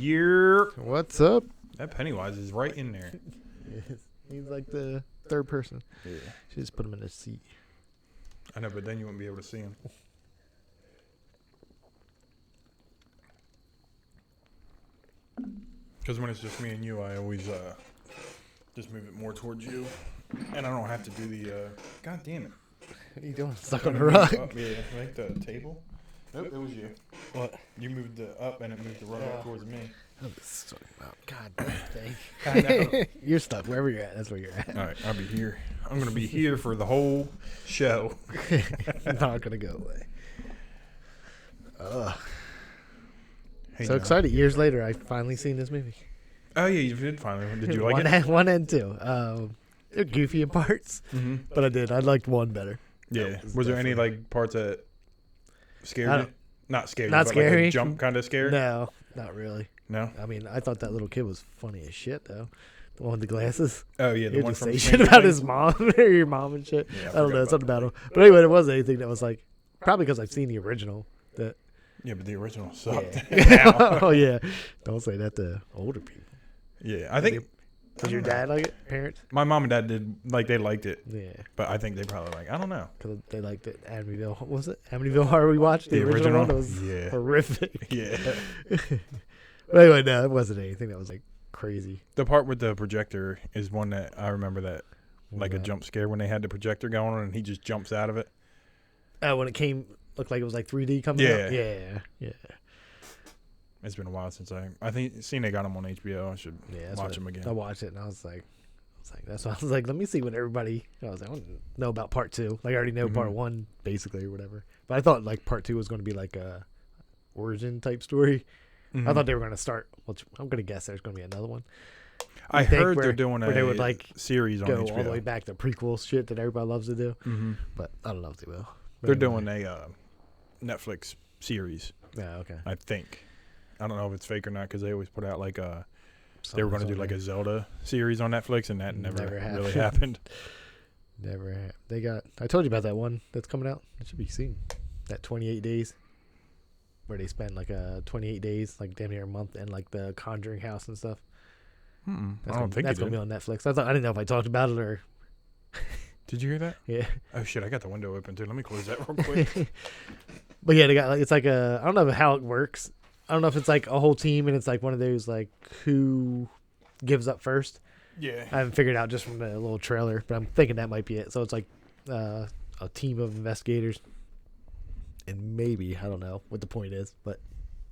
Year. What's up? That Pennywise is right in there. He's like the third person. Yeah. Should just put him in a seat. I know, but then you wouldn't be able to see him. Because when it's just me and you, I always just move it more towards you. And I don't have to do the... God damn it. What are you doing? Stuck on a rug? Yeah, like the table. Nope, it was you. What? You moved the up and it moved the rug up towards me. God damn thing. I know. You're stuck wherever you're at. That's where you're at. All right, I'll be here. I'm going to be here for the whole show. Not going to go away. Hey, So John. excited. Years later, I finally seen this movie. Oh, yeah, you did finally. Did you like it? One and two. They're goofy in parts, but I did. I liked one better. Yeah. Was there any like parts that scared you? Not scared. Not you, but scary. Like a jump kind of scared. No, not really. No. I mean, I thought that little kid was funny as shit, though. The one with the glasses. Oh yeah, the one from say shit Stranger about Things? his mom or your mom and shit. Yeah, I don't know forgot something about about him. But anyway, there wasn't anything that was like probably because I've seen the original. That Yeah, but the original sucked. yeah. Now. Oh yeah, don't say that to older people. Yeah, I think. Did your dad like it? Parents? My mom and dad did like they liked it, Yeah, but I think they probably like I don't know. because they liked it. Amityville, what was it? Amityville Horror we watched the, The original one. It original? was Yeah. horrific. Yeah, But anyway, no, it wasn't anything that was like crazy. the part with the projector is one that I remember that like a jump scare when they had the projector going on and he just jumps out of it. When it came, looked like it was like 3D coming Yeah. out. Yeah. It's been a while since I think Cena got him on HBO. I should Yeah, watch him again. I watched it and I was like, that's why I was like, let me see what everybody. I was like, I don't know about part two. Like I already know part one basically or whatever. But I thought like part two was going to be like a origin type story. I thought they were going to start. Which I'm going to guess there's going to be another one. I heard they're doing where they would like series on go HBO. all the way back to prequel shit that everybody loves to do. But I don't know if they will. But They're anyway. doing a Netflix series. Yeah, okay. I think. I don't know if it's fake or not because they always put out like they were going to do like a Zelda series on Netflix and that never really happened. Never happened. They got. I told you about that one that's coming out. It should be soon. That 28 days, where they spend like 28 days, like damn near a month, in like the Conjuring house and stuff. I don't think that's you gonna did. be on Netflix. I didn't know if I talked about it or. Did you hear that? Yeah. Oh shit! I got the window open too. Let me close that real quick. But yeah, they got like it's like a. I don't know how it works. I don't know if it's like a whole team and it's like one of those like who gives up first. Yeah. I haven't figured out just from the little trailer, but I'm thinking that might be it. So it's like a team of investigators, and maybe I don't know what the point is, but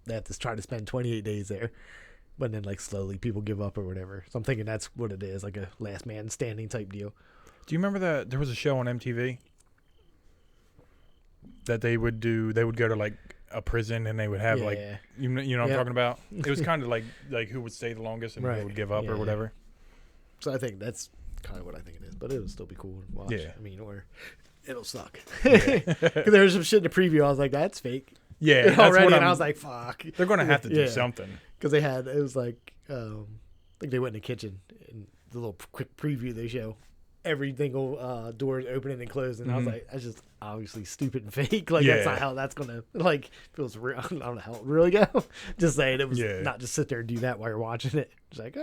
they have to try to spend 28 days there. But then like slowly people give up or whatever. So I'm thinking that's what it is, like a last man standing type deal. Do you remember that there was a show on MTV that they would do? They would go to like a prison and they would have like you know what I'm talking about. It was kind of like who would stay the longest and who would give up or whatever. So I think that's kind of what I think it is, but it'll still be cool to watch. Yeah. I mean, or it'll suck. Because there was some shit in the preview. I was like, that's fake. Yeah, that's already, what and I was like, fuck. They're gonna have to do something because they had it was like I think they went in the kitchen and the little quick preview they show every single door opening and closing. And I was like, that's just obviously stupid and fake. Like that's not how that's gonna like feels real. I don't know how it really go. Just saying it was not just sit there and do that while you're watching it. It's like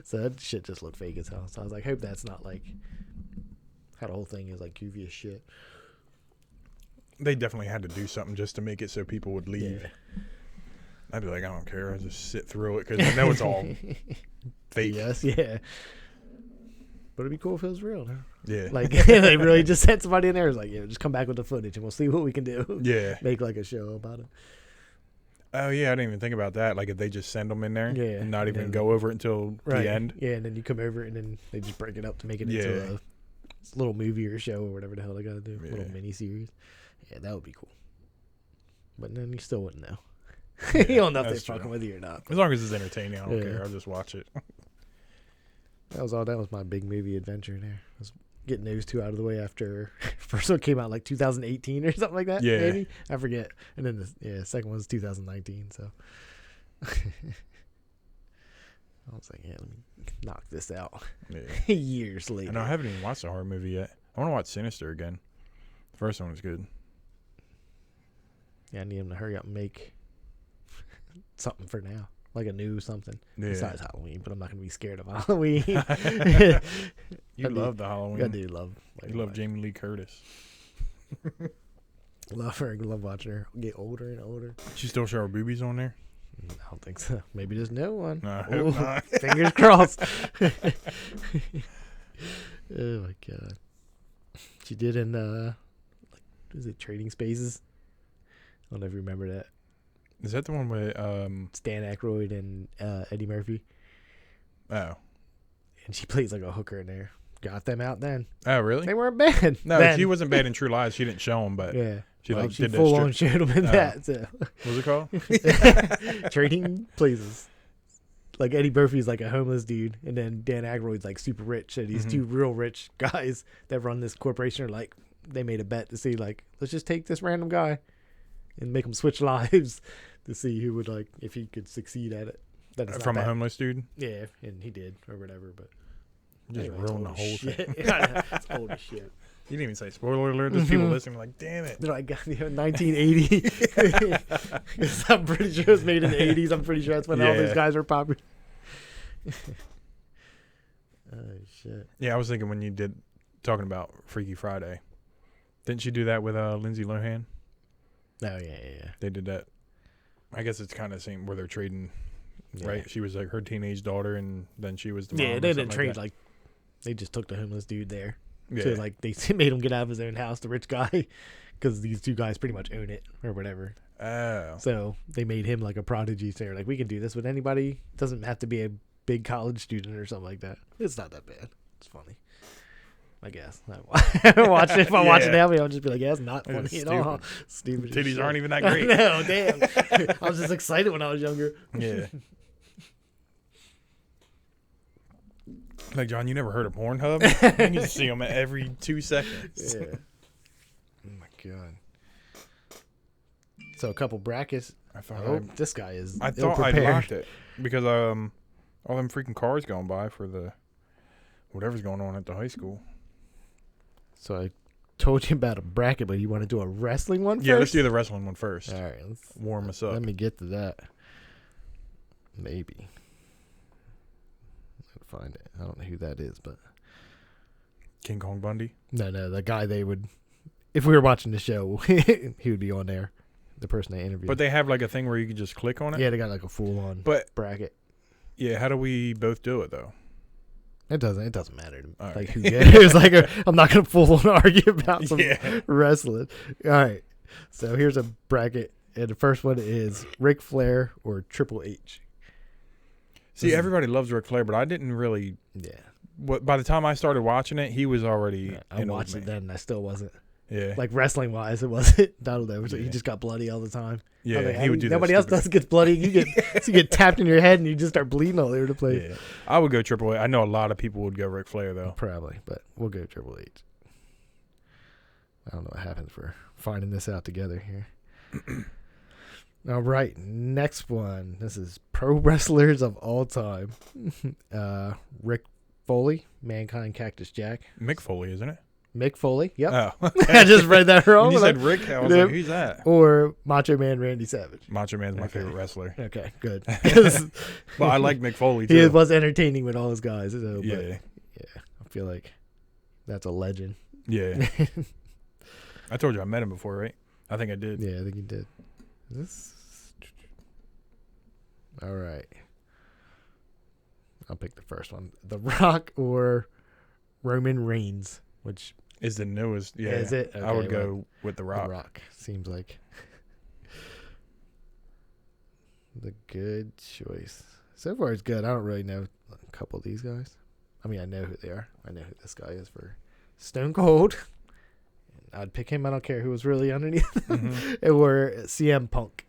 so that shit just looked fake as hell. So I was like, hope that's not like how the whole thing is like goofy as shit. They definitely had to do something just to make it so people would leave. Yeah. I'd be like, I don't care. I just sit through it because I know it's all fake. Yes, yeah. But it'd be cool if it was real. Huh? Yeah. Like they really just sent somebody in there. It's like, just come back with the footage and we'll see what we can do. Yeah. Make like a show about it. Oh yeah, I didn't even think about that. Like if they just send them in there, and not even go over it until the end. Yeah, and then you come over and then they just break it up to make it into a little movie or show or whatever the hell they gotta do. Little mini series. Yeah, that would be cool. But then you still wouldn't know. You don't know if they're fucking with you or not. As long as it's entertaining, I don't care. I'll just watch it. That was my big movie adventure there. I was getting those two out of the way after first one came out like 2018 or something like that. Yeah. Maybe. I forget. And then the second one's 2019, so I was like, let me knock this out. Yeah. Years later. And I haven't even watched a horror movie yet. I want to watch Sinister again. The first one was good. Yeah, I need him to hurry up and make something for now. like a new something besides Halloween. But I'm not gonna be scared of Halloween. You love the Halloween. I do love. You love Jamie Lee Curtis. Love her. Love watching her get older and older. She still show her boobies on there? I don't think so. Maybe there's no one. No, I hope not. Fingers crossed. Oh my god. She did in is it Trading Spaces? I don't know if you remember that. Is that the one with Stan Aykroyd and Eddie Murphy? Oh. And she plays like a hooker in there. Got them out then. Oh, really? They weren't bad. No, then. she wasn't bad in True Lies. She didn't show them, but she she did full on showed them in that. So. What was it called? Trading Places. Like Eddie Murphy's like a homeless dude, and then Dan Aykroyd's like super rich, and these two real rich guys that run this corporation are like, they made a bet to see like, let's just take this random guy and make him switch lives to see who would like, if he could succeed at it. From a homeless dude? Yeah, and he did or whatever, but just ruined the whole thing. It's old as shit. You didn't even say spoiler alert. There's people listening like, damn it. They're like, 1980. I'm pretty sure it was made in the 80s. I'm pretty sure that's when all those guys were popular. Oh, shit. Yeah, I was thinking when you did talking about Freaky Friday. Didn't you do that with Lindsay Lohan? Oh, yeah. They did that. I guess it's kind of the same where they're trading, right? She was like her teenage daughter, and then she was the mom. Yeah, they didn't trade like they just took the homeless dude there. Yeah. So like they made him get out of his own house, the rich guy, because these two guys pretty much own it or whatever. Oh. So they made him like a prodigy. So they're like, we can do this with anybody. Doesn't have to be a big college student or something like that. It's not that bad. It's funny. I guess. I watch it. If I watch it now, I'll just be like, yeah, it's not funny at all. Stupid. Titties aren't even that great. No, damn. I was just excited when I was younger. Yeah. Like, John, you never heard of Pornhub? You see them every 2 seconds. Yeah. Oh, my God. So, a couple brackets. This guy is I thought I locked it because all them freaking cars going by for the whatever's going on at the high school. So, I told you about a bracket, but you want to do a wrestling one first? Yeah, let's do the wrestling one first. All right. Let's warm us up. Let me get to that. Maybe. Find it. I don't know who that is, but King Kong Bundy? No, the guy they would, if we were watching the show, he would be on there. The person they interviewed. But they have like a thing where you can just click on it? Yeah, they got like a full-on bracket. Yeah, how do we both do it though? It doesn't matter to me. Right. Like who cares? Like I'm not gonna full-on argue about some wrestling. All right. So here's a bracket, and the first one is Ric Flair or Triple H. See, everybody loves Ric Flair, but I didn't really. Yeah. By the time I started watching it, he was already. I watched it then, and I still wasn't. Yeah. Like wrestling wise, it wasn't. I don't know. He just got bloody all the time. Yeah, like, he would do that. Nobody else gets bloody. You get tapped in your head, and you just start bleeding all over the place. Yeah. I would go Triple H. I know a lot of people would go Ric Flair though. Probably, but we'll go Triple H. I don't know what happens for finding this out together here. All right, next one. This is pro wrestlers of all time. Rick Foley, Mankind Cactus Jack. Mick Foley, isn't it? Mick Foley, yep. Oh. I just read that wrong. When you said Rick, I was like, who's that? Or Macho Man Randy Savage. Macho Man's my favorite wrestler. Okay, good. But I like Mick Foley, too. He was entertaining with all his guys. So, yeah. I feel like that's a legend. Yeah. I told you I met him before, right? I think I did. Yeah, I think you did. All right. I'll pick the first one. The Rock or Roman Reigns, which is the newest. Yeah, is it? Okay, I would go with The Rock. The Rock seems like the good choice. So far, it's good. I don't really know a couple of these guys. I mean, I know who they are. I know who this guy is for Stone Cold. I'd pick him. I don't care who was really underneath them. Or CM Punk.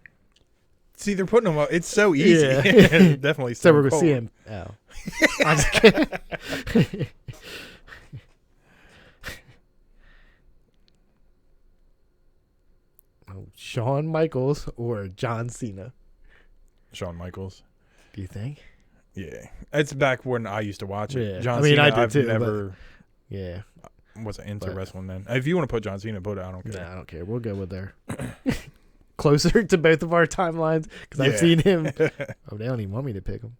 See, they're putting them up. It's so easy. Yeah. Definitely. So we're going to CM. Oh. I'm just kidding. Shawn Michaels or John Cena? Shawn Michaels. Do you think? Yeah. It's back when I used to watch it. Yeah. John Cena, I did I've too. never. Yeah. Wasn't into wrestling then. If you want to put John Cena, put it. I don't care. Nah, I don't care. We'll go with there. closer to both of our timelines because I've seen him. Oh, they don't even want me to pick him.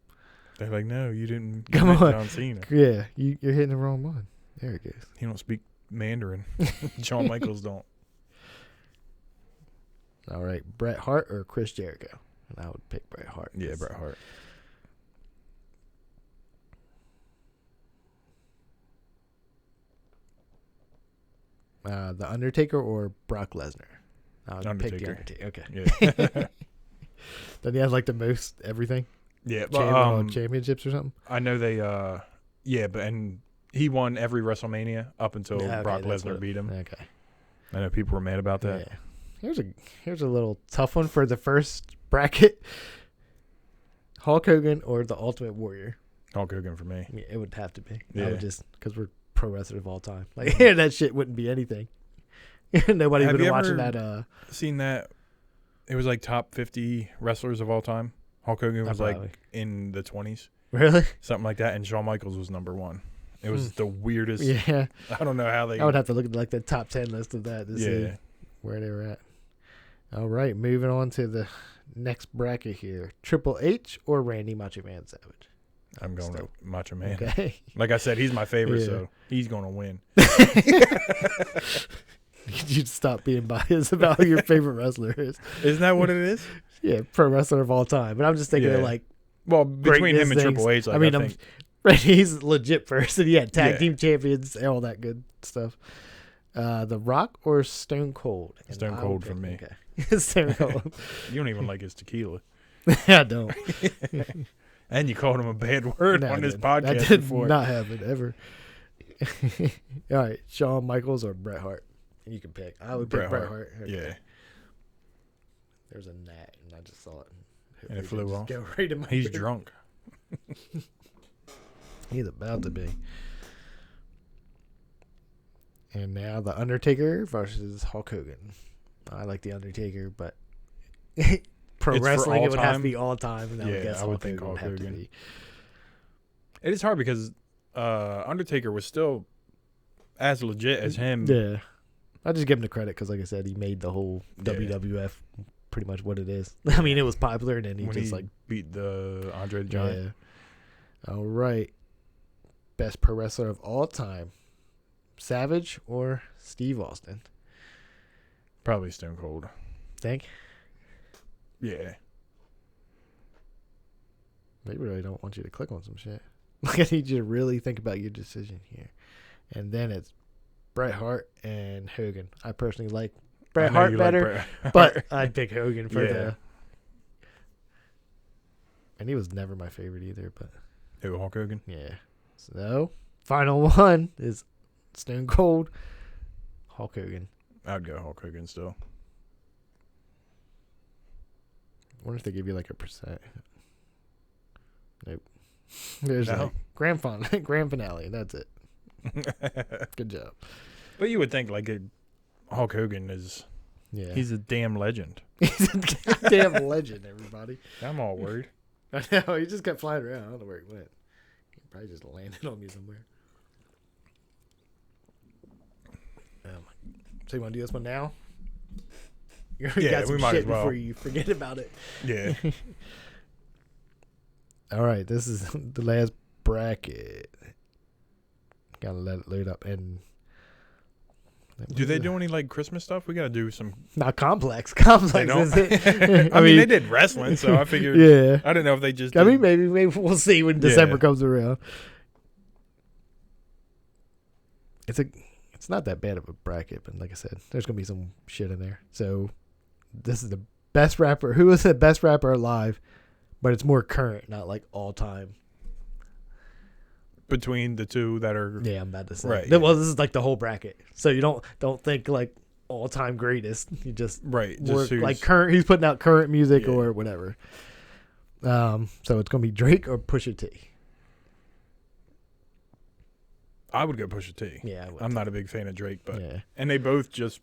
They're like, no, you didn't. Come on, John Cena. Yeah, you're hitting the wrong one. There it goes. He don't speak Mandarin. Shawn Michaels don't. All right, Bret Hart or Chris Jericho? And I would pick Bret Hart. Yeah, Bret Hart. The Undertaker or Brock Lesnar? I would Undertaker. pick the Undertaker. Okay. Yeah. Doesn't he have like the most everything? Yeah, championships or something? I know they. And he won every WrestleMania up until Brock Lesnar beat him. Okay. I know people were mad about that. Yeah. Here's a little tough one for the first bracket. Hulk Hogan or the Ultimate Warrior? Hulk Hogan for me. Yeah, it would have to be. Yeah. I would just because we're pro wrestlers of all time. Like that shit wouldn't be anything. Nobody would be watching that. Seen that? It was like top 50 wrestlers of all time. Hulk Hogan was like in the 20s. Really? Something like that. And Shawn Michaels was number 1. It was the weirdest. Yeah. I don't know how they. I would have to look at like the top 10 list of that to see where they were at. All right, moving on to the next bracket here. Triple H or Randy Macho Man Savage? I'm going with Macho Man. Okay. Like I said, he's my favorite, so he's going to win. You'd stop being biased about who your favorite wrestler is. Isn't that what it is? Yeah, pro wrestler of all time. But I'm just thinking of like, well, between him and things. Triple H, like, I mean, he's a legit person. Yeah, tag team champions, all that good stuff. The Rock or Stone Cold? Stone Cold for me. Okay. Stone Cold. You don't even like his tequila. I don't. And you called him a bad word on this podcast that did before. Not happen ever. All right, Shawn Michaels or Bret Hart? You can pick. I would pick Bret Hart. Okay. Yeah. There's a gnat, and I just saw it. And it flew off. Go right in my He's beard. drunk. He's about to be. And now the Undertaker versus Hulk Hogan. I like the Undertaker, but pro wrestling, it would have to be all time. And I would think Hulk Hogan would have to be. It is hard because Undertaker was still as legit as him. Yeah. I just give him the credit because, like I said, he made the whole WWF pretty much what it is. I mean, it was popular, and then he beat the Andre the Giant. Yeah. All right. Best pro wrestler of all time. Savage or Steve Austin? Probably Stone Cold. Think? Yeah. They really don't want you to click on some shit. Like, I need you to really think about your decision here. And then it's Bret Hart and Hogan. I personally like Bret Hart better, but I'd pick Hogan for the... And he was never my favorite either, but... Who, Hulk Hogan? Yeah. So, final one is Stone Cold, Hulk Hogan. I'd go Hulk Hogan still. I wonder if they give you like a percent. Nope. There's like grand finale. That's it. Good job. But you would think like Hulk Hogan is. Yeah. He's a damn legend. He's a goddamn legend, everybody. I'm all worried. I know. He just kept flying around. I don't know where he went. He probably just landed on me somewhere. So you want to do this one now? You got some shit before you forget about it. Yeah. All right, this is the last bracket. Gotta let it load up. And do they do any like Christmas stuff? We gotta do some. Not complex. Complex. Is it? I mean, they did wrestling, so I figured. Yeah. I didn't know if they just. I mean, maybe we'll see when December comes around. It's not that bad of a bracket, but like I said, there's gonna be some shit in there. So this is the best rapper. Who is the best rapper alive? But it's more current, not like all time. Between the two that are. Yeah, I'm about to say. Right. Well, this is like the whole bracket. So you don't think like all time greatest. You just just like current. He's putting out current music or whatever. So it's gonna be Drake or Pusha T. I would go Pusha T. Yeah, I'm not a big fan of Drake, but and they both just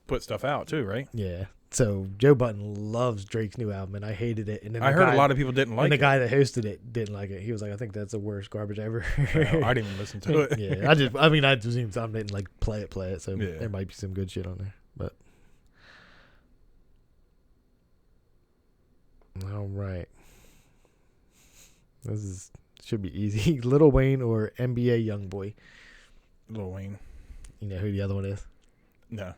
put stuff out too, right? Yeah. So Joe Budden loves Drake's new album, and I hated it. And then I heard a lot of people didn't like it. And the guy that hosted it didn't like it. He was like, "I think that's the worst garbage ever." I didn't even listen to it. Yeah, I presume some didn't like play it. So there might be some good shit on there, but All right. Should be easy. Lil Wayne or NBA Youngboy? Lil Wayne. You know who the other one is? No.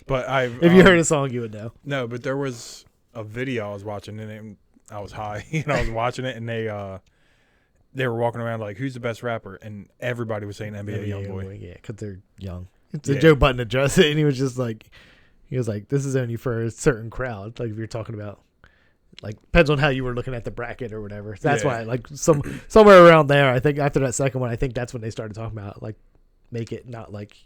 But if you heard a song, you would know. No, but there was a video I was watching, and I was high, and I was watching it, and they were walking around like, who's the best rapper? And everybody was saying NBA Youngboy. Yeah, because they're young. So Joe Budden addressed it, and he was like, this is only for a certain crowd. Like, if you're talking about, like, depends on how you were looking at the bracket or whatever. So that's why, like, somewhere around there, I think after that second one, I think that's when they started talking about, like, make it not, like,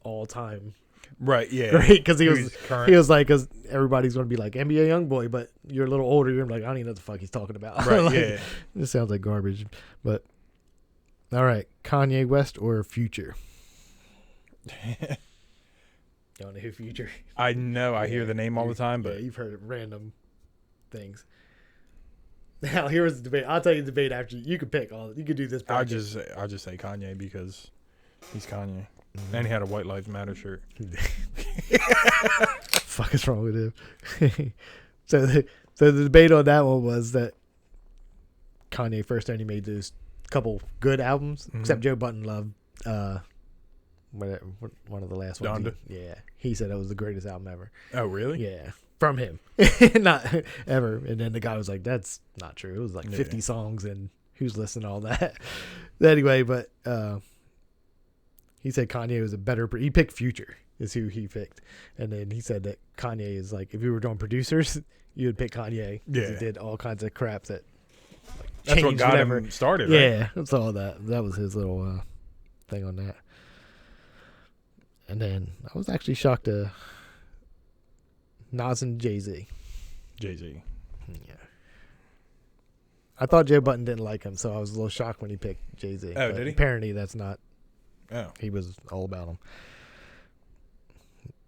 all time. Right, yeah. Right, because he was like, because everybody's going to be like, NBA Youngboy, but you're a little older, you're like, I don't even know what the fuck he's talking about. Right, like, yeah. This sounds like garbage. But, all right, Kanye West or Future? Don't know who Future. I know. I hear the name all the time, but you've heard random things. Now here's the debate. I'll tell you the debate after you can pick all. You could do this. I'll just say Kanye because he's Kanye, and he had a White Lives Matter shirt. Fuck is wrong with him? So the debate on that one was that Kanye first only made those couple good albums, except Joe Budden loved one of the last ones. Donda? He said it was the greatest album ever. Oh, really? Yeah, from him. Not ever. And then the guy was like, that's not true. It was like 50 songs, and who's listening to all that? Anyway, but he said Kanye was a better... He picked Future is who he picked. And then he said that Kanye is like, if you were doing producers, you would pick Kanye. Yeah. He did all kinds of crap that... Like, that's what got him started, right? Yeah, that's all that. That was his little thing on that. And then I was actually shocked to Nas and Jay-Z. Jay-Z. Yeah. I thought Joe Budden didn't like him, so I was a little shocked when he picked Jay-Z. Oh, did he? Apparently that's not. Oh. He was all about him.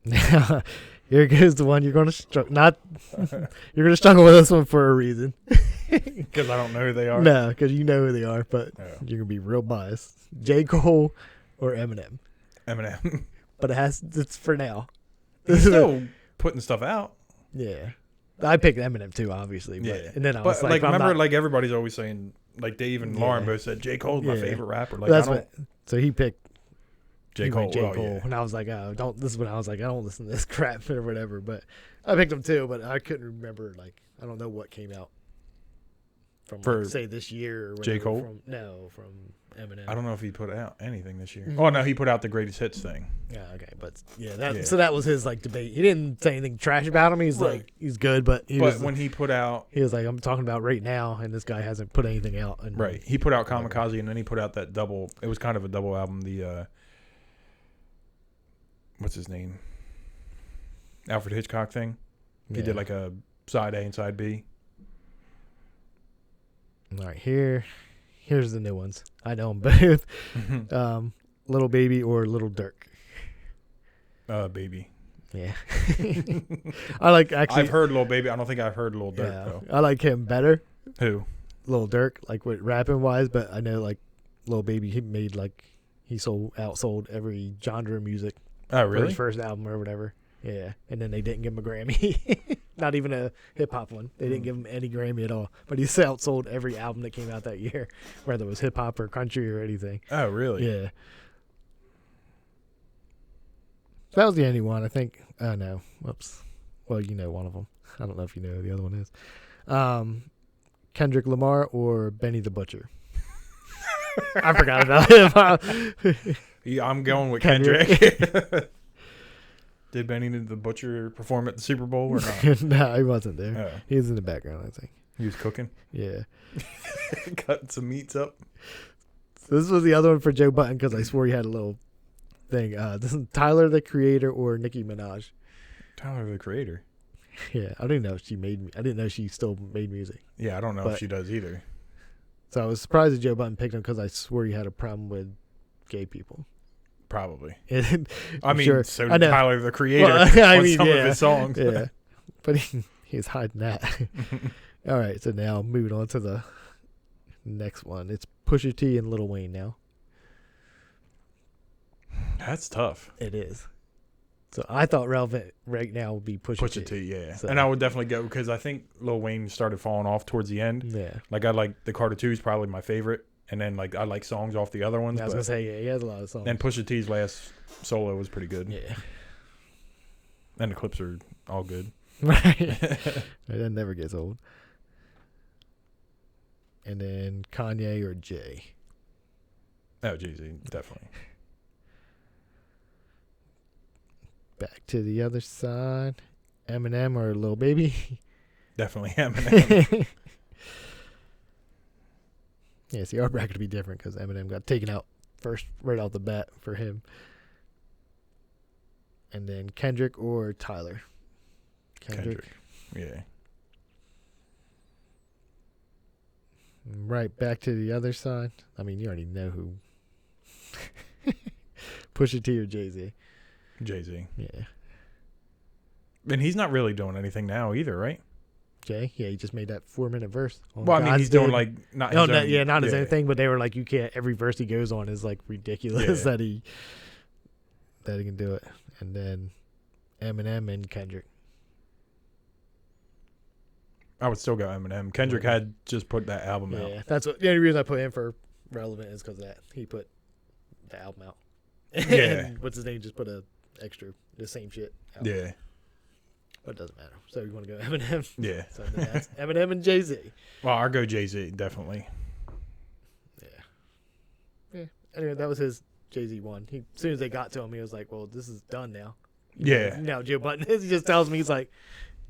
Now, here goes the one you're going to struggle. You're going to struggle with this one for a reason. Because I don't know who they are. No, because you know who they are, but you're going to be real biased. J. Cole or Eminem? Eminem. But it's for now. He's still putting stuff out. Yeah. I picked Eminem too, obviously. But, and then I was like, remember, like everybody's always saying, like Dave and Lauren both said, J. Cole's my favorite rapper. Like, so he picked J. Cole. And I was like, this is when I was like, I don't listen to this crap or whatever. But I picked him too, but I couldn't remember, like, I don't know what came out from, like, say, this year or whatever. J. Cole? From Eminem. I don't know if he put out anything this year. Oh, no, he put out the greatest hits thing. Yeah, okay. But, so that was his, like, debate. He didn't say anything trash about him. He's like, he's good, but when he put out... He was like, I'm talking about right now, and this guy hasn't put anything out. And, right. He put out Kamikaze, and then he put out that double... It was kind of a double album, the... what's his name? Alfred Hitchcock thing. He did, like, a side A and side B. All right, here's the new ones. I know them both. Little Baby or Little Durk? Baby. Yeah. I like, actually. I've heard Little Baby. I don't think I've heard Little Durk, though. I like him better. Who? Little Durk, like with rapping wise, but I know, like, Little Baby, he made, like, he outsold every genre of music. Oh, really? For his first album or whatever. Yeah. And then they didn't give him a Grammy. Not even a hip-hop one. They didn't give him any Grammy at all. But he outsold every album that came out that year, whether it was hip-hop or country or anything. Oh, really? Yeah. That was the only one, I think. Oh, no. Whoops. Well, you know one of them. I don't know if you know who the other one is. Kendrick Lamar or Benny the Butcher? I forgot about him. Yeah, I'm going with Kendrick. Did Benny the Butcher perform at the Super Bowl or not? No, he wasn't there. Oh. He was in the background, I think. He was cooking? Yeah. Cutting some meats up. So this was the other one for Joe Budden because I swore he had a little thing. This is Tyler, the Creator, or Nicki Minaj? Tyler, the Creator? Yeah, I didn't know if I didn't know she still made music. Yeah, I don't know if she does either. So I was surprised that Joe Budden picked him because I swore he had a problem with gay people. Probably. I mean, so did Tyler, the Creator, on some of his songs. Yeah, but he's hiding that. All right, so now moving on to the next one. It's Pusha T and Lil Wayne now. That's tough. It is. So I thought relevant right now would be Pusha T, yeah. So. And I would definitely go because I think Lil Wayne started falling off towards the end. Yeah. Like I like the Carter 2 is probably my favorite, and then like I like songs off the other ones. I was gonna say he has a lot of songs. And Pusha T's last solo was pretty good. Yeah. And the clips are all good. Right. That never gets old. And then Kanye or Jay. Oh, Jay-Z, definitely. Back to the other side. Eminem or Lil Baby? Definitely Eminem. Yeah, see, our bracket would be different because Eminem got taken out first, right out the bat for him. And then Kendrick or Tyler? Kendrick. Yeah. Right, back to the other side. I mean, you already know who. Pusha T or Jay-Z? Jay-Z. Yeah. And he's not really doing anything now either, right? Jay? Yeah, he just made that 4-minute verse. Well, I mean, he's doing like not his own. Not his own thing, but they were like, you can't. Every verse he goes on is like ridiculous that he can do it. And then Eminem and Kendrick. I would still go Eminem. Kendrick had just put that album out. Yeah, that's the only reason I put him for relevant is because of that. He put the album out. Yeah. And what's his name? Just put a extra the same shit out. Yeah. But it doesn't matter. So you want to go Eminem? Yeah. So then that's Eminem and Jay-Z. Well, I'll go Jay-Z, definitely. Yeah. Anyway, that was his Jay-Z one. As soon as they got to him, he was like, well, this is done now. Yeah. Now Joe Button is. He just tells me, he's like,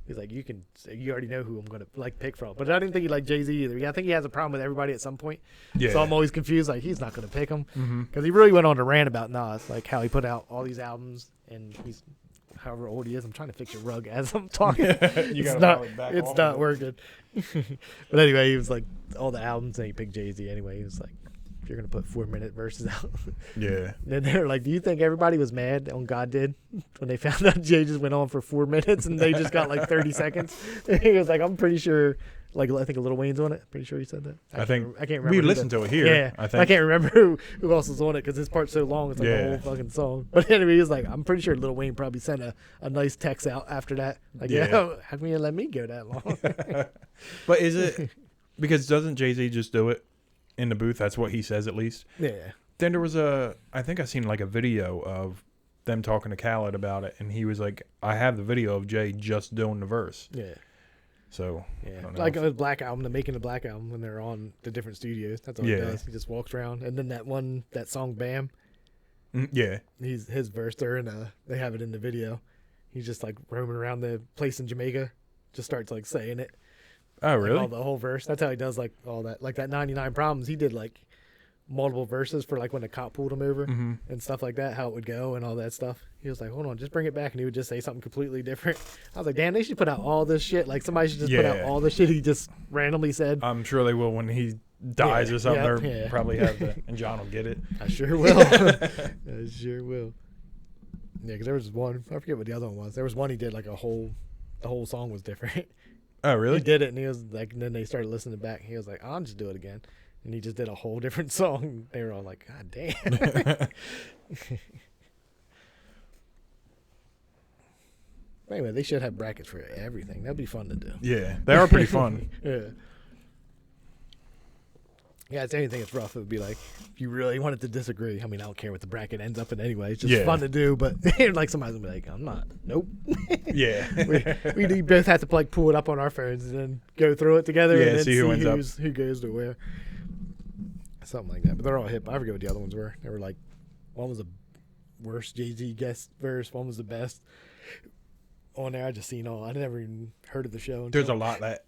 you already know who I'm going to like pick from. But I didn't think he liked Jay-Z either. I think he has a problem with everybody at some point. Yeah. So I'm always confused. Like, he's not going to pick him. Because he really went on to rant about Nas, like how he put out all these albums and he's however old he is. I'm trying to fix your rug as I'm talking. It's not working. But anyway, he was like, all the albums, and he picked Jay-Z anyway. He was like, if you're going to put 4-minute verses out. Yeah. Then they were like, do you think everybody was mad on God did when they found out Jay just went on for 4 minutes and they just got like 30 seconds? He was like, I'm pretty sure, like, I think Lil Wayne's on it. Pretty sure he said that. I can't remember. We listened to it here. Yeah. I can't remember who else was on it because his part's so long. It's like a whole fucking song. But anyway, he was like, I'm pretty sure Lil Wayne probably sent a nice text out after that. Like, how come you let me go that long? But is it, because doesn't Jay-Z just do it in the booth? That's what he says at least. Yeah. Then there was I think I seen like a video of them talking to Khaled about it, and he was like, I have the video of Jay just doing the verse. Yeah. So, yeah, like a Black Album, making the Black Album when they're on the different studios. That's all he does. He just walks around, and then that song Bam. Yeah. His verse there, they have it in the video. He's just like roaming around the place in Jamaica, just starts like saying it. Oh, really? Like, all the whole verse. That's how he does like all that. Like that 99 Problems, he did like multiple verses for like when the cop pulled him over and stuff like that, how it would go and all that stuff. He was like, hold on, just bring it back. And he would just say something completely different. I was like, damn, they should put out all this shit. Like somebody should just put out all the shit he just randomly said. I'm sure they will when he dies or something. They'll probably have that. And John will get it. I sure will. I sure will. Yeah, because there was one, I forget what the other one was. There was one he did like the whole song was different. Oh, really? He did it, and he was like, and then they started listening back. He was like, I'll just do it again. And he just did a whole different song. They were all like, God damn. Anyway, they should have brackets for everything. That'd be fun to do. Yeah, they are pretty fun. Yeah, it's anything that's rough. It would be like, if you really wanted to disagree, I mean, I don't care what the bracket ends up in anyway. It's just fun to do, but like somebody's going to be like, I'm not. Nope. Yeah. we both have to like pull it up on our phones and then go through it together and then see who goes to where. Something like that. But they're all hip. I forget what the other ones were. They were like, one was the worst Jay-Z guest verse, one was the best. On there, I just seen all. I never even heard of the show. There's a lot that,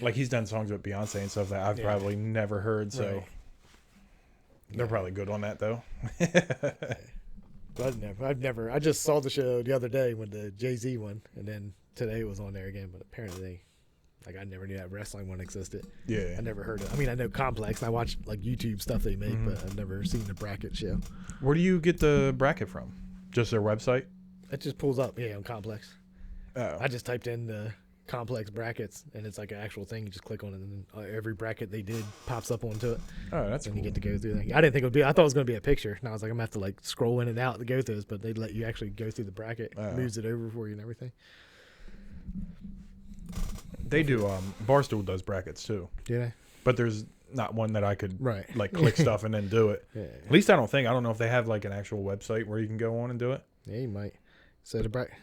like, he's done songs with Beyonce and stuff that I've probably never heard, so they're probably good on that, though. But I just saw the show the other day with the Jay-Z one, and then today it was on there again, but apparently, like, I never knew that wrestling one existed. Yeah. I never heard it. I mean, I know Complex, and I watch, like, YouTube stuff they make, but I've never seen the bracket show. Where do you get the bracket from? Just their website? It just pulls up, on Complex. Oh. I just typed in the complex brackets, and it's like an actual thing. You just click on it, and then every bracket they did pops up onto it. Oh, that's and cool. you get to go through that. I didn't think it would be. I thought it was going to be a picture. And I was like, I'm gonna have to like scroll in and out to go through this, but they let you actually go through the bracket, moves it over for you, and everything. They do. Barstool does brackets too. Do they? But there's not one that I could Right. like click stuff and then do it. Yeah. At least I don't know if they have like an actual website where you can go on and do it. Yeah, you might. So the bracket.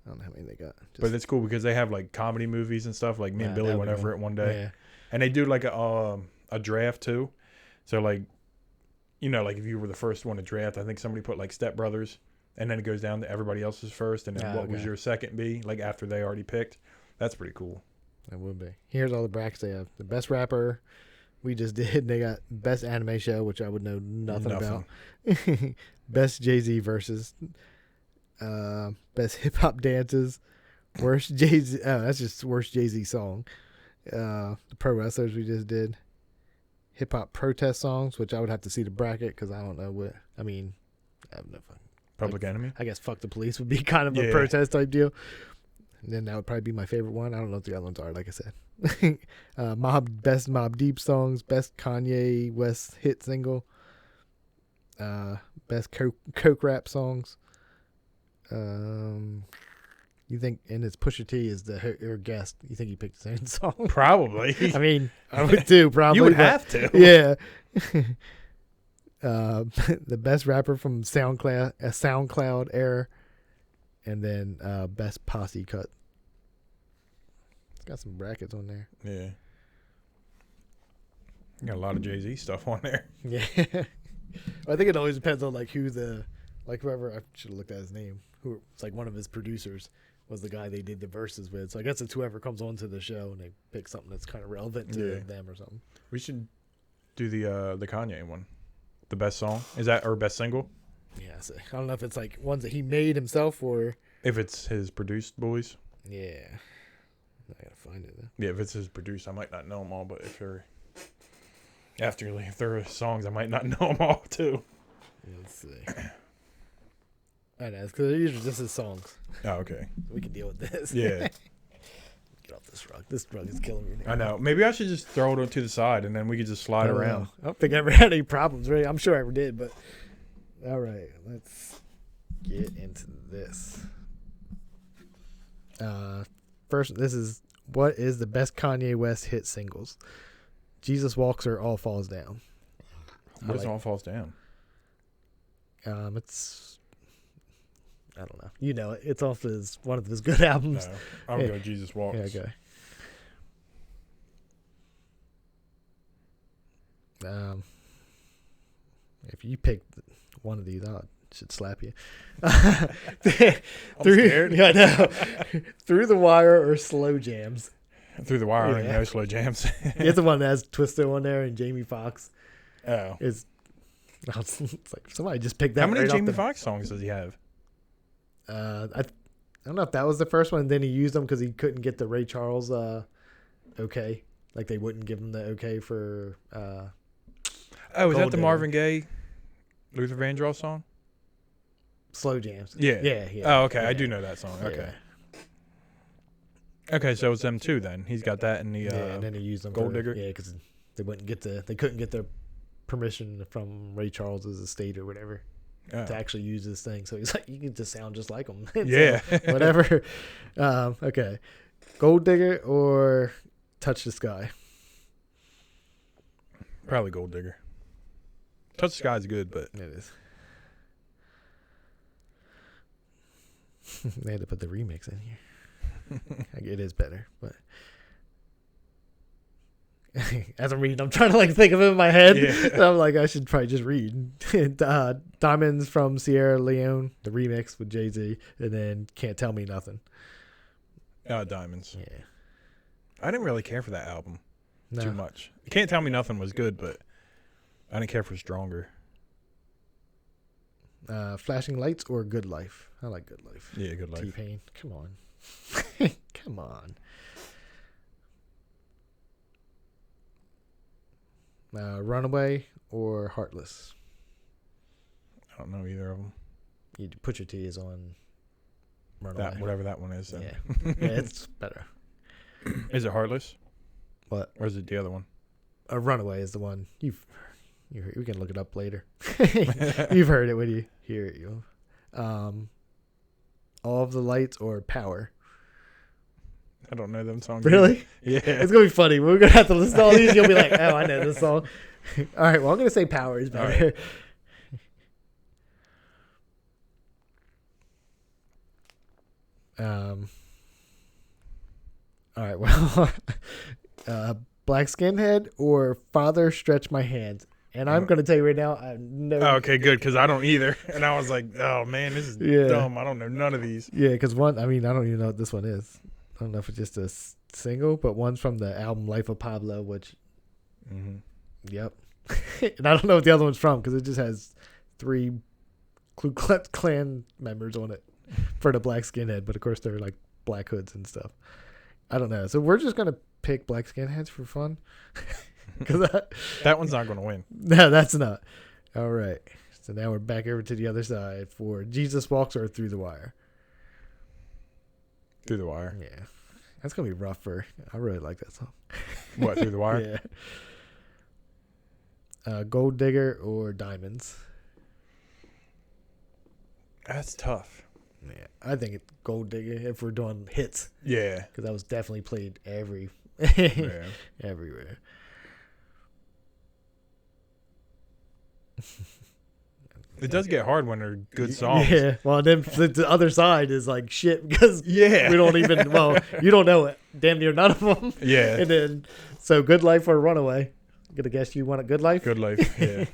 I don't know how many they got. But it's cool because they have like comedy movies and stuff. Like me and Billy went over it one day. Yeah. And they do like a draft too. So like, you know, like if you were the first one to draft, I think somebody put like Step Brothers, and then it goes down to everybody else's first, and then what was your second be, like after they already picked. That's pretty cool. That would be. Here's all the brackets they have. The best rapper we just did. They got best anime show, which I would know nothing. about. Best Jay-Z versus. Best hip hop dances. Worst Jay-Z. Oh, that's just worst Jay-Z song. The pro wrestlers we just did. Hip hop protest songs, which I would have to see the bracket because I don't know what. I mean, I have no fun. Public Enemy. I guess "Fuck the Police" would be kind of a protest type deal. And then that would probably be my favorite one. I don't know what the other ones are, like I said. Best Mobb Deep songs, best Kanye West hit single, best Coke rap songs. You think, and it's Pusha T is your guest. You think he picked his own song? Probably. I mean, I would too, probably. You would have to. Yeah. The best rapper from SoundCloud era. And then best posse cut. It's got some brackets on there. Yeah. Got a lot of Jay-Z stuff on there. Yeah. I think it always depends on like whoever, I should have looked at his name. Who it's like one of his producers was the guy they did the verses with. So I guess it's whoever comes onto the show and they pick something that's kind of relevant to them or something. We should do the Kanye one. The best song. Is that or best single? Yeah, so I don't know if it's like ones that he made himself or if it's his produced boys. Yeah, I gotta find it though. Yeah, if it's his produced, I might not know them all. But if they're songs, I might not know them all too. Let's see. I know because they're usually just his songs. Oh, okay. We can deal with this. Yeah. Get off this rug. This rug is killing me now. I know. Maybe I should just throw it to the side and then we could just slide around. I don't think I ever had any problems, really. I'm sure I ever did, but all right, let's get into this. First, this is what is the best Kanye West hit singles? Jesus Walks or All Falls Down? What is All Falls Down? It's I don't know. You know it. It's off one of his good albums. No, I'm going to go Jesus Walks. Yeah, okay. If you pick one of these, I should slap you. I'm scared. Yeah, I know. Through the Wire or Slow Jams? Through the Wire, no slow jams. It's the one that has Twisto on there and Jamie Foxx. Oh. It's like somebody just picked that. How many right Jamie Foxx songs does he have? I don't know if that was the first one. Then he used them because he couldn't get the Ray Charles okay. Like they wouldn't give him the okay for. Oh, is that the Marvin Gaye, Luther Vandross song? Slow Jams. Yeah. Yeah. Oh, okay. Yeah. I do know that song. Okay. Yeah. Okay, so it's them two then. He's got that in the and then he used them Gold Digger. Yeah, because they couldn't get their permission from Ray Charles's estate or whatever to actually use this thing. So he's like, you can just sound just like him. Yeah. So, whatever. Okay, Gold Digger or Touch the Sky? Probably Gold Digger. Touch the Sky is good, but It is. They had to put the remix in here. It is better, but as I'm reading, I'm trying to like think of it in my head. Yeah. I'm like, I should probably just read. Diamonds from Sierra Leone, the remix with Jay-Z, and then Can't Tell Me Nothing. Diamonds. Yeah. I didn't really care for that album too much. Can't Tell Me Nothing was good, but I didn't care for Stronger. Flashing Lights or Good Life? I like Good Life. Yeah, Good Life. T-Pain. Come on. Come on. Runaway or Heartless? I don't know either of them. Put Your T is on Runaway. Whatever that one is. Then. Yeah. Yeah, it's better. Is it Heartless? What? Or is it the other one? Runaway is the one. You we can look it up later. You've heard it when you hear it. All of the Lights or Power. I don't know them songs. Really? Yeah. It's going to be funny. We're going to have to listen to all these. You'll be like, oh, I know this song. All right. Well, I'm going to say Power is better. All right. Well, Black Skinhead or Father Stretch My Hands. And I'm going to tell you right now, I know. Oh, okay, good, because I don't either. And I was like, oh, man, this is dumb. I don't know none of these. Yeah, because one, I mean, I don't even know what this one is. I don't know if it's just a single, but one's from the album Life of Pablo, which, yep. And I don't know what the other one's from because it just has 3 Ku Klux Klan members on it for the Black Skinhead. But, of course, they're like black hoods and stuff. I don't know. So we're just going to pick Black Skinheads for fun. That one's not going to win. No, that's not. All right. So now we're back over to the other side for Jesus Walks or Through the Wire. Through the Wire. Yeah. That's going to be rough I really like that song. What, Through the Wire? Yeah. Gold Digger or Diamonds? That's tough. Yeah. I think it's Gold Digger if we're doing hits. Yeah. Because that was definitely played everywhere. It does get hard when they're good songs. Yeah. Well, then the other side is like shit because we don't even, you don't know it. Damn near none of them. Yeah. And then, so Good Life or Runaway? I'm going to guess you want a Good Life? Good Life, yeah.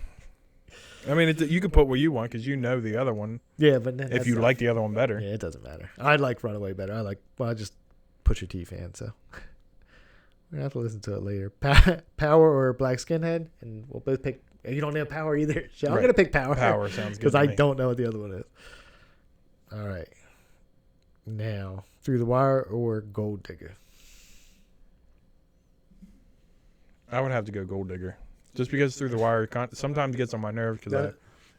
I mean, you can put what you want because you know the other one. Yeah, but then if you like the other one better. Yeah, it doesn't matter. I like Runaway better. I just Pusha T fan, so we're going to have to listen to it later. Power or Black Skinhead? And we'll both pick. You don't have Power either. So I'm going to pick Power. Power sounds good. Because I don't know what the other one is. All right. Now, Through the Wire or Gold Digger? I would have to go Gold Digger. Just because Through the Wire sometimes gets on my nerves because I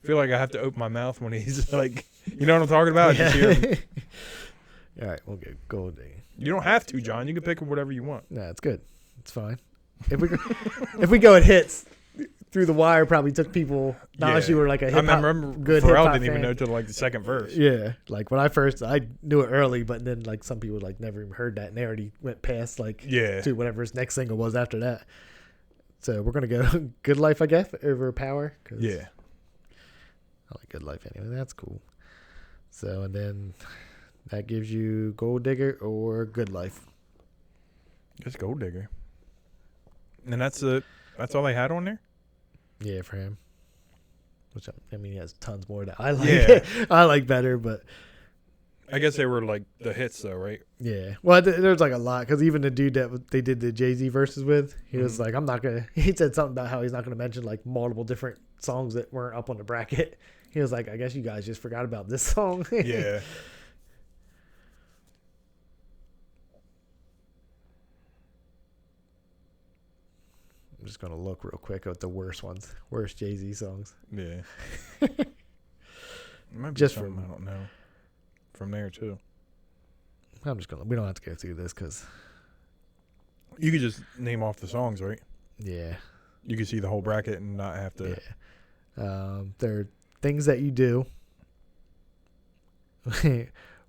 feel like I have to open my mouth when he's like, you know what I'm talking about? Yeah. Just hear him. All right, we'll get Gold Digger. You don't have to, John. You can pick whatever you want. No, it's good. It's fine. If we go at hits, Through the Wire probably took people. Not unless you were like a hip hop. I remember good Pharrell hip-hop didn't even fan. know till like the second verse. Yeah, like when I knew it early, but then like some people like never even heard that, and they already went past to whatever his next single was after that. So we're gonna go Good Life, I guess, over Power. Yeah, I like Good Life anyway. That's cool. So and then that gives you Gold Digger or Good Life. just Gold Digger. And that's all they had on there. Yeah, for him. Which I mean, he has tons more that I like. Yeah. I like better, but I guess they were like the hits though, right? yeah. Well, there's like a lot because even the dude that they did the Jay-Z verses with, he was like, I'm not gonna. He said something about how he's not gonna mention like multiple different songs that weren't up on the bracket. He was like, I guess you guys just forgot about this song. Yeah. I'm just gonna look real quick at the worst Jay-Z songs. Yeah. Might be Just something I don't know. From there too. We don't have to go through this because You could just name off the songs, right? yeah. You could see the whole bracket and not have to. Yeah. There are things that you do.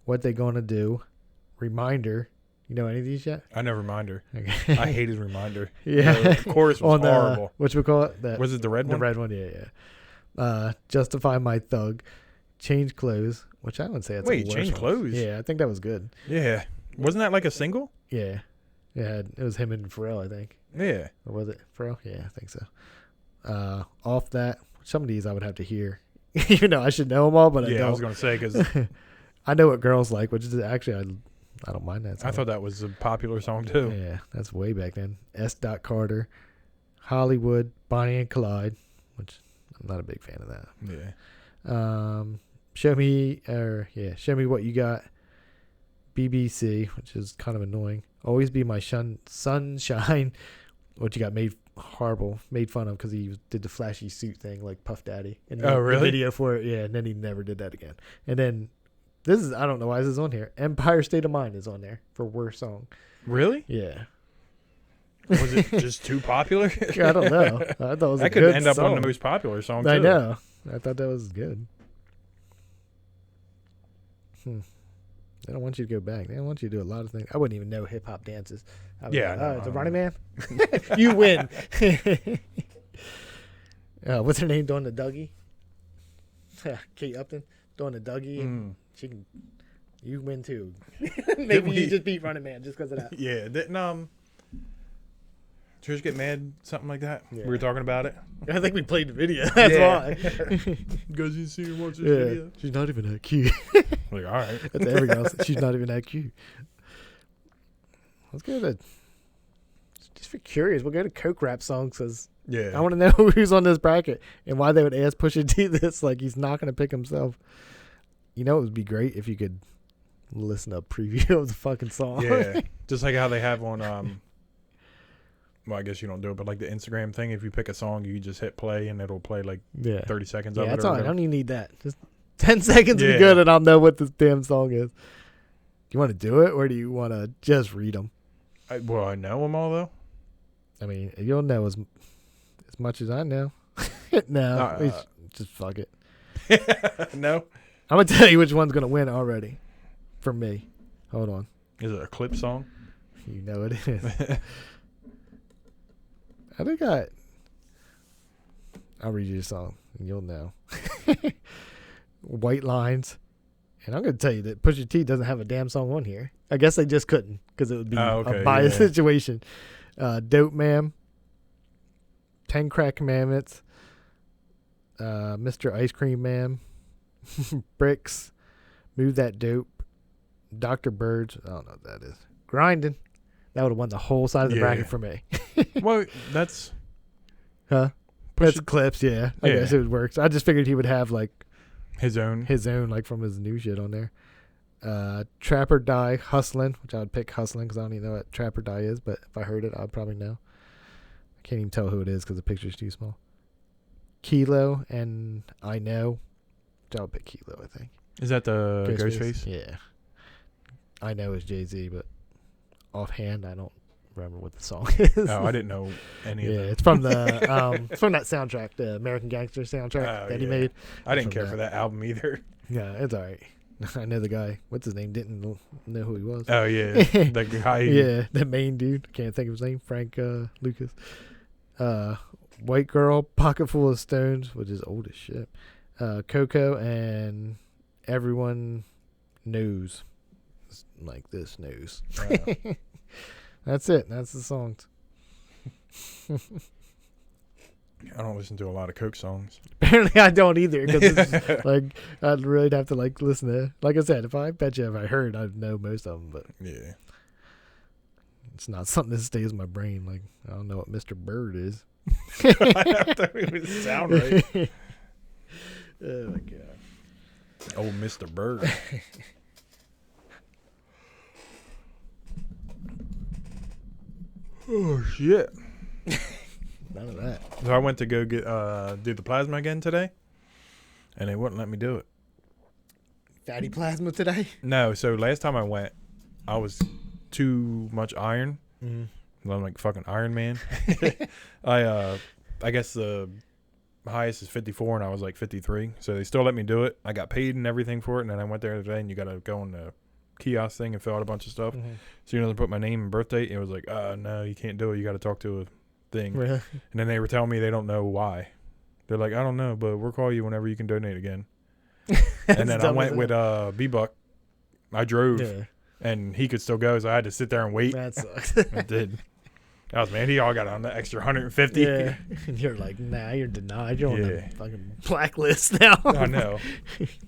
What they gonna do? Reminder. You know any of these yet? I know Reminder. Okay. I hated Reminder. Yeah. The chorus was horrible. What we call it? Was it the red one? The red one, yeah. Justify My Thug. Change Clothes, which I would say that's Wait, the worst Change one. Clothes? Yeah, I think that was good. Yeah. Wasn't that like a single? Yeah. Yeah, it was him and Pharrell, I think. Yeah. Or was it Pharrell? Yeah, I think so. Off that, some of these I would have to hear. Even though I should know them all, but I don't. I was going to say because I Know What Girls Like, which is actually, I don't mind that song. I thought that was a popular song too. Yeah, that's way back then. S. Carter, Hollywood, Bonnie and Clyde, which I'm not a big fan of that. Yeah. Show Me What You Got. BBC, which is kind of annoying. Always Be My Sunshine, which you got made fun of because he did the flashy suit thing like Puff Daddy. And Oh, really? The video for it, yeah, and then he never did that again. And then I don't know why this is on here. Empire State of Mind is on there for worst song. Really? Yeah. Was it just too popular? I don't know. I thought it was that a could good end up song. on the most popular song, too. I know. I thought that was good. They don't want you to go back. They don't want you to do a lot of things. I wouldn't even know hip-hop dances. The Running Man? You win. What's her name doing the Dougie? Kate Upton doing the Dougie. And she can. You win, too. Maybe you just beat Running Man just because of that. Yeah. Didn't, Trish get mad? Something like that? Yeah. We were talking about it. I think we played the video. That's why. You guys didn't see her watch this video? She's not even that cute. Like, all right. That's everything else. She's not even that cute. Let's go to, just for curious, we'll go to Coke rap songs because I want to know who's on this bracket and why they would ask Pusha T this. Like, he's not going to pick himself. You know, it would be great if you could listen to a preview of the fucking song. Yeah. Just like how they have on, well, I guess you don't do it, but like the Instagram thing, if you pick a song, you just hit play and it'll play like 30 seconds of it. Yeah, that's all right. I don't even need that. Just 10 seconds will be good and I'll know what this damn song is. Do you want to do it or do you want to just read them? I know them all, though. I mean, you'll know as much as I know. No, just fuck it. No? I'm going to tell you which one's going to win already for me. Hold on. Is it a clip song? You know it is. I think I'll read you the song and you'll know. White Lines. And I'm going to tell you that Pusha T doesn't have a damn song on here. I guess they just couldn't because it would be a biased situation. Dope Man. 10 Crack Commandments. Mr. Ice Cream Man. Bricks. Move That Dope. Dr. Birds. I don't know what that is. Grinding. That would have won the whole side of the bracket for me. Well, that's... Huh? That's clips, I guess it would work. So I just figured he would have, like... His own, like, from his new shit on there. Trap or Die, Hustlin', which I would pick Hustlin' because I don't even know what Trap or Die is, but if I heard it, I'd probably know. I can't even tell who it is because the picture's too small. Kilo and I Know, which I would pick Kilo, I think. Is that the Ghostface? Yeah. I Know is Jay-Z, but offhand, I don't remember what the song is. Oh, I didn't know any of that. Yeah, it's from the it's from that soundtrack, the American Gangster soundtrack that he made. I didn't care for that album either. Yeah, it's all right. I know the guy. What's his name? Didn't know who he was. Oh, yeah. The guy. Yeah, the main dude. Can't think of his name. Frank Lucas. White Girl, Pocket Full of Stones, which is old as shit. Coco and Everyone Knows. Like this knows. That's it. That's the songs. I don't listen to a lot of Coke songs. Apparently, I don't either. Because like, I'd really have to like listen to. Like I said, if I heard, I'd know most of them. But yeah, it's not something that stays in my brain. Like I don't know what Mr. Bird is. That don't even sound right. Oh my god. Oh, Mr. Bird. Oh shit. None of that. So I went to go get do the plasma again today, and they wouldn't let me do it. Fatty plasma today? No. So last time I went, I was too much iron. Mm-hmm. I'm like fucking Iron Man. I guess the highest is 54, and I was like 53. So they still let me do it. I got paid and everything for it, and then I went there today, and you got to go on the kiosk thing and fill out a bunch of stuff. Mm-hmm. So you know, they put my name and birth date. It was like, no, you can't do it. You got to talk to a thing. Really? And then they were telling me they don't know why. They're like, I don't know, but we'll call you whenever you can donate again. And then I went with B-Buck. I drove, and he could still go, so I had to sit there and wait. That sucks. I did. I was, man, he all got on the extra 150. Yeah. And you're like, nah, you're denied. You're on the fucking blacklist now. I know.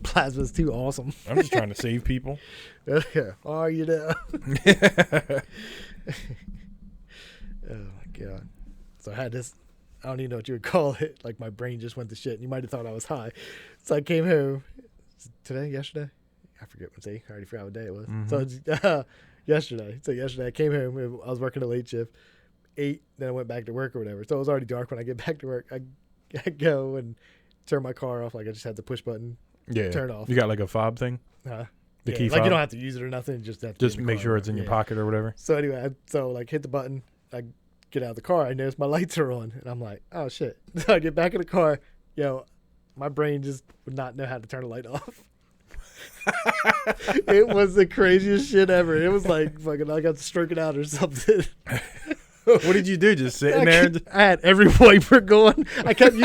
Plasma's too awesome. I'm just trying to save people. Are you now? Oh, my God. So I had this, I don't even know what you would call it. Like, my brain just went to shit, and you might have thought I was high. So I came home. Today? Yesterday? I forget what day. I already forgot what day it was. Mm-hmm. So it's, yesterday. So yesterday I came home. I was working a late shift. 8, then I went back to work or whatever. So it was already dark when I get back to work. I go and turn my car off. Like I just had the push button. Yeah. Turn off. You got like a fob thing? Huh? The key like fob? you don't have to use it or nothing. Just Make sure it's in your pocket or whatever. So anyway, hit the button. I get out of the car. I notice my lights are on, and I'm like, oh shit. So I get back in the car. My brain just would not know how to turn a light off. It was the craziest shit ever. It was like fucking I got stroking out or something. What did you do? Just sitting there? I had every wiper going. I kept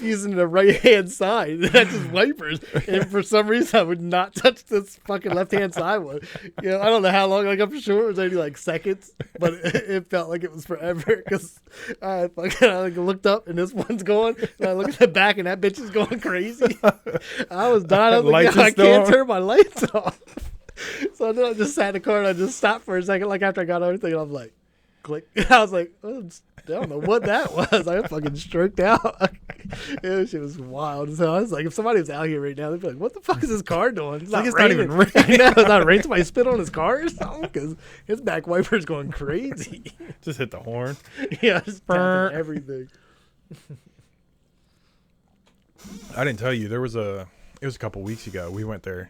using the right hand side. That's just wipers. And for some reason I would not touch this fucking left hand side one. I don't know how long, I'm sure it was only like seconds, but it felt like it was forever because I looked up and this one's going, and I look at the back and that bitch is going crazy. I was dying. I was like, I can't turn my lights off. So then I just sat in the car and I just stopped for a second, like after I got everything, and I'm like, click. I was like, I don't know what that was. I fucking stroked out. It was wild. So I was like, if somebody was out here right now, they'd be like, what the fuck is this car doing? It's not even raining. It's not raining. Somebody spit on his car or something because his back wiper's going crazy. Just hit the horn. Yeah, just tapping everything. I didn't tell you. It was a couple weeks ago. We went there,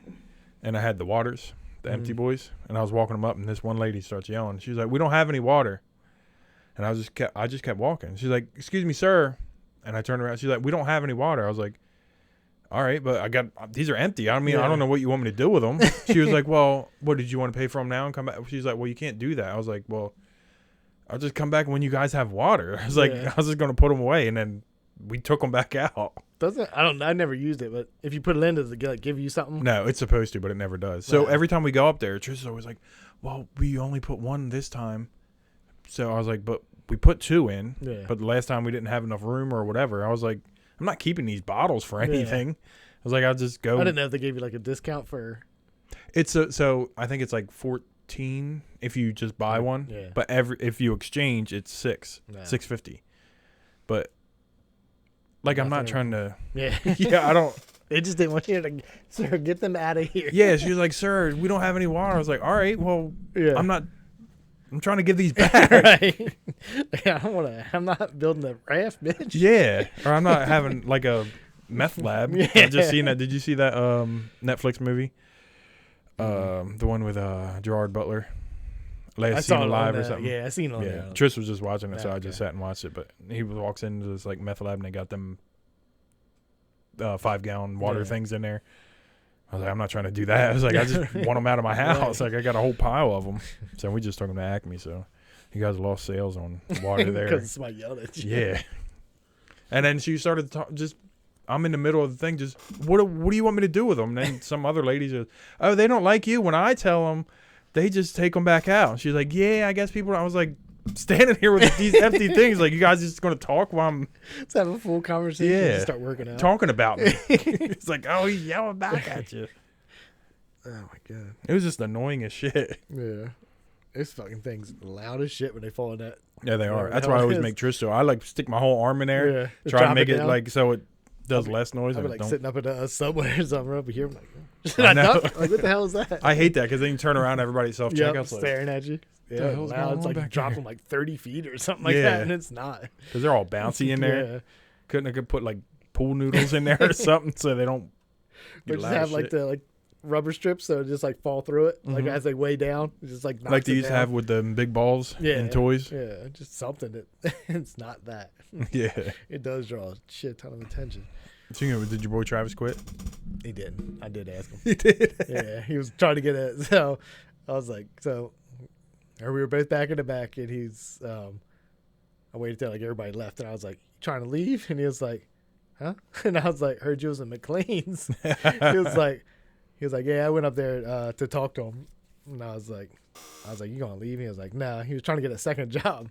and I had the waters, the empty boys, and I was walking them up, and this one lady starts yelling. She was like, "We don't have any water." And I just kept walking. She's like, "Excuse me, sir." And I turned around. She's like, "We don't have any water." I was like, "All right, but these are empty. I don't know what you want me to do with them." She was like, "Well, what did you want to pay for them now and come back?" She's like, "Well, you can't do that." I was like, "Well, I'll just come back when you guys have water." I was like, I was just going to put them away, and then we took them back out. I never used it, but if you put it in, does it give you something? No, it's supposed to, but it never does. So every time we go up there, Trish is always like, "Well, we only put one this time." So I was like, "But we put two in." Yeah. But the last time we didn't have enough room or whatever. I was like, "I'm not keeping these bottles for anything." I was like, "I'll just go." I didn't know if they gave you like a discount for. It's so I think it's like 14 if you just buy one. Yeah. But if you exchange, it's $6.50. But like, I'm not trying to. Yeah. Yeah, I don't. They just didn't want you to, sir, get them out of here. Yeah, she was like, "Sir, we don't have any water." I was like, "All right, well, I'm trying to give these back." Right. Yeah, I'm not building a raft, bitch. Yeah. Or I'm not having like a meth lab. Yeah. I just seen that. Did you see that Netflix movie? The one with Gerard Butler. Last Seen Alive or something. Yeah, I seen it on there. Tris was just watching it, so I just sat and watched it. But he walks into this like meth lab and they got them 5-gallon water things in there. I was like, I'm not trying to do that. I was like, I just want them out of my house. Like, I got a whole pile of them. So we just took them to Acme. So you guys lost sales on water there. Because somebody yelled at you. Yeah. And then she started to talk, I'm in the middle of the thing. Just, what do you want me to do with them? And then some other lady says, "Oh, they don't like you." When I tell them, they just take them back out. She's like, "Yeah, I guess people." I was like, standing here with these empty things. Like, you guys just going to talk while I'm. Let's have a full conversation. Yeah. Start working out. Talking about me. It's like, oh, he's yelling back at you. Oh, my God. It was just annoying as shit. Yeah. Those fucking things loud as shit when they fall in that. Yeah, they are. That's why I always make Trish. I like stick my whole arm in there. Yeah. Try to make it like so it does less noise. I'll be like sitting up at a subway or something over here. I'm like, I know. Like, what the hell is that? I hate that because then you turn around, everybody's self-checkouts. Yep, staring at you. Yeah, loud. It's like dropping like 30 feet or something like that, and it's not. Because they're all bouncy in there. Yeah. Couldn't have put like pool noodles in there or something so they don't. Or just have like the rubber strips so it just like fall through it, like as they weigh down. It just like they used to have with the big balls in toys. Yeah, just something that it's not that. Yeah, it does draw a shit ton of attention. Did your boy Travis quit? He didn't. I did ask him. He did. Yeah, he was trying to get it. So I was like, we were both back in the back, and he's. I waited till like everybody left, and I was like, "You trying to leave?" And he was like, "Huh?" And I was like, "Heard you was in McLean's." He was like, "Yeah, I went up there to talk to him." And I was like, "You gonna leave?" He was like, "Nah." He was trying to get a second job.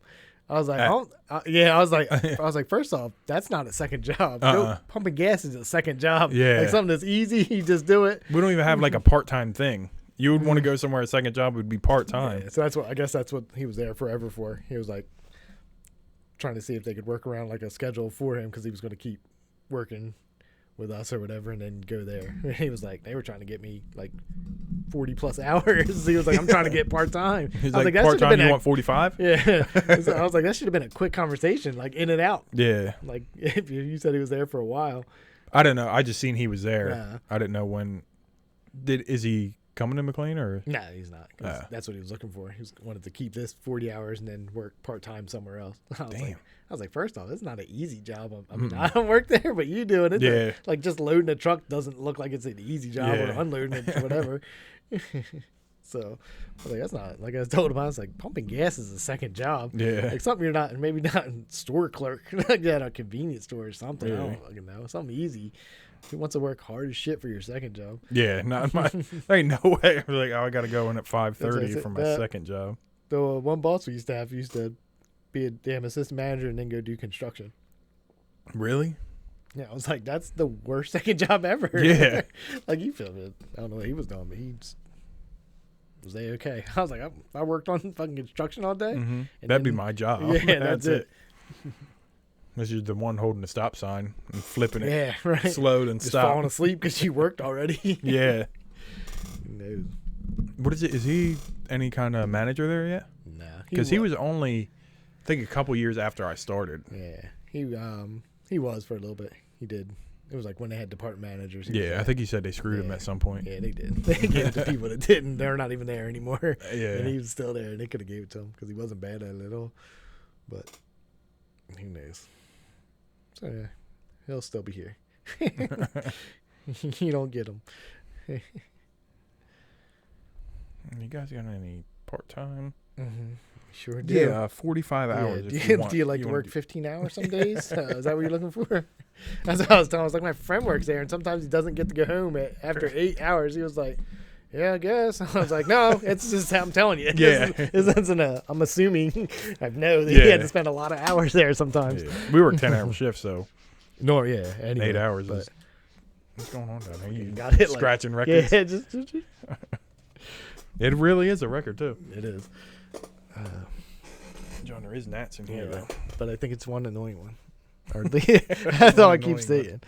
I was like, I was like, first off, that's not a second job. Pumping gas is a second job. Yeah. Like something that's easy, you just do it. We don't even have like a part-time thing. You would want to go somewhere, a second job would be part-time. Yeah, so I guess that's what he was there forever for. He was like trying to see if they could work around like a schedule for him because he was going to keep working with us or whatever and then go there. And he was like, they were trying to get me like 40 plus hours. He was like, I'm trying to get part-time. He's like part-time, you want 45? Yeah. I was like, that should have been a quick conversation, like in and out. Yeah. Like if you said he was there for a while. I don't know. I just seen he was there. I didn't know when Is he coming to McLean or? No, he's not. That's what he was looking for. He wanted to keep this 40 hours and then work part-time somewhere else. I was like, first off, it's not an easy job. I mean, I don't work there, but you do it. Yeah. Like just loading a truck doesn't look like it's an easy job or unloading it, whatever. So I was like, that's not, like I told him, I was like, pumping gas is a second job. Yeah. Like something you're not, maybe not in store clerk, like at a convenience store or something. Yeah. I don't fucking know. Something easy. Who wants to work hard as shit for your second job? Yeah, not my. There ain't no way. I'm like, I got to go in at 5:30 for my second job. The one boss we used to have used to be a damn assistant manager and then go do construction. Really? Yeah, I was like, that's the worst second job ever. Yeah. Like, you feel it. I don't know what he was doing, but he was okay. I was like, I worked on fucking construction all day. Mm-hmm. That'd be my job. Yeah, that's it. Unless you're the one holding the stop sign and flipping it. Yeah, right. Slowed and just stopped. falling asleep because you worked already. Yeah. Who knows? What is it? Is he any kind of manager there yet? Nah. Because he was only, I think, a couple years after I started. Yeah. He was for a little bit. He did. It was like when they had department managers. Yeah, I think he said they screwed him at some point. Yeah, they did. They gave it to people that didn't. They're not even there anymore. Yeah. And he was still there. They could have gave it to him because he wasn't bad at it at all. But who knows? So, yeah, he'll still be here. You don't get him. You guys got any part-time? Mm-hmm. Sure do. Yeah, 45 hours. Yeah. Do you like to work 15 hours some days? Is that what you're looking for? That's what I was telling. I was like, my friend works there, and sometimes he doesn't get to go home after 8 hours. He was like, yeah, I guess. I was like, no, it's just I'm telling you. Yeah. This isn't I'm assuming. I know that he had to spend a lot of hours there sometimes. Yeah. We work 10-hour shifts, so. No, yeah. Anyway, 8 hours. But what's going on down here? You got it. Scratching records. Yeah, just It really is a record, too. It is. John, there is gnats in here, though. But I think it's one annoying one. That's all I keep saying.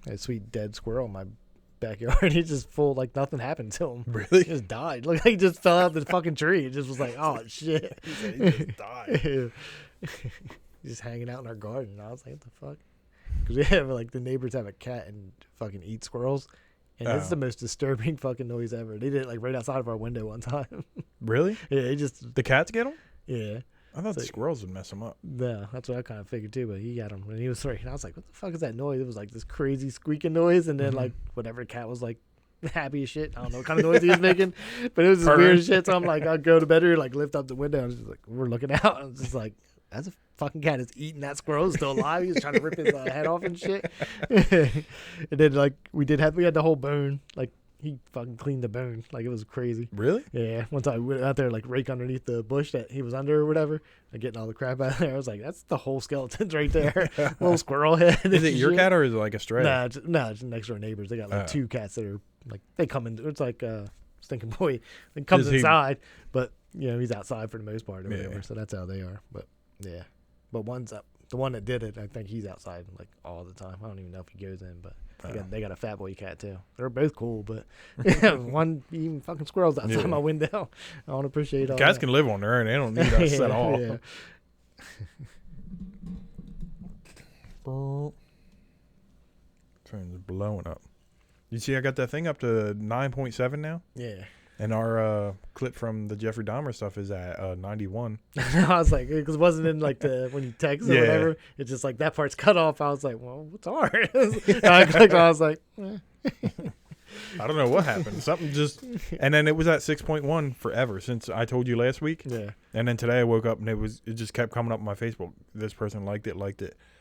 A sweet dead squirrel in my backyard. He's just full, like nothing happened to him. Really? He just died. Look, like he just fell out the fucking tree. It just was like, oh shit. He said he just died. He's just hanging out in our garden. I was like, what the fuck? Because we have like the neighbors have a cat and fucking eat squirrels. And it's the most disturbing fucking noise ever. They did it like right outside of our window one time. Really? Yeah, he just. The cats get them? Yeah. I thought the squirrels would mess them up. No, that's what I kind of figured too. But he got him when he was 3. And I was like, "What the fuck is that noise?" It was like this crazy squeaking noise, and then like whatever cat was like happy as shit. I don't know what kind of noise he was making, but it was just weird shit. So I'm like, I'll go to bed or like lift up the window, and just like we're looking out. I was just like, that's a fucking cat is eating that squirrel. He's still alive. He was trying to rip his head off and shit. And then like we had the whole bone like. He fucking cleaned the bone. Like, it was crazy. Really? Yeah. One time we went out there, like, rake underneath the bush that he was under or whatever, and getting all the crap out of there. I was like, that's the whole skeleton's right there. Little squirrel head. Is it your cat or is it like a stray? Nah, it's next door neighbors. They got, like, 2 cats that are, like, they come in. It's like Stinking Boy. He comes inside, but, you know, he's outside for the most part or whatever. Yeah. So that's how they are. But, yeah. But one's up. The one that did it, I think he's outside, like, all the time. I don't even know if he goes in, but. They got a fat boy cat too. They're both cool, but one even fucking squirrels outside my window. I don't appreciate all cats that. can live on there and they don't need us at all. Yeah. Phone's blowing up. You see, I got that thing up to 9.7 now. Yeah. And our clip from the Jeffrey Dahmer stuff is at 91. I was like, because it wasn't in like the when you text or whatever. It's just like that part's cut off. I was like, well, what's ours? I clicked. I was like, I don't know what happened. Something just, and then it was at 6.1 forever since I told you last week. Yeah. And then today I woke up and it just kept coming up on my Facebook. This person liked it.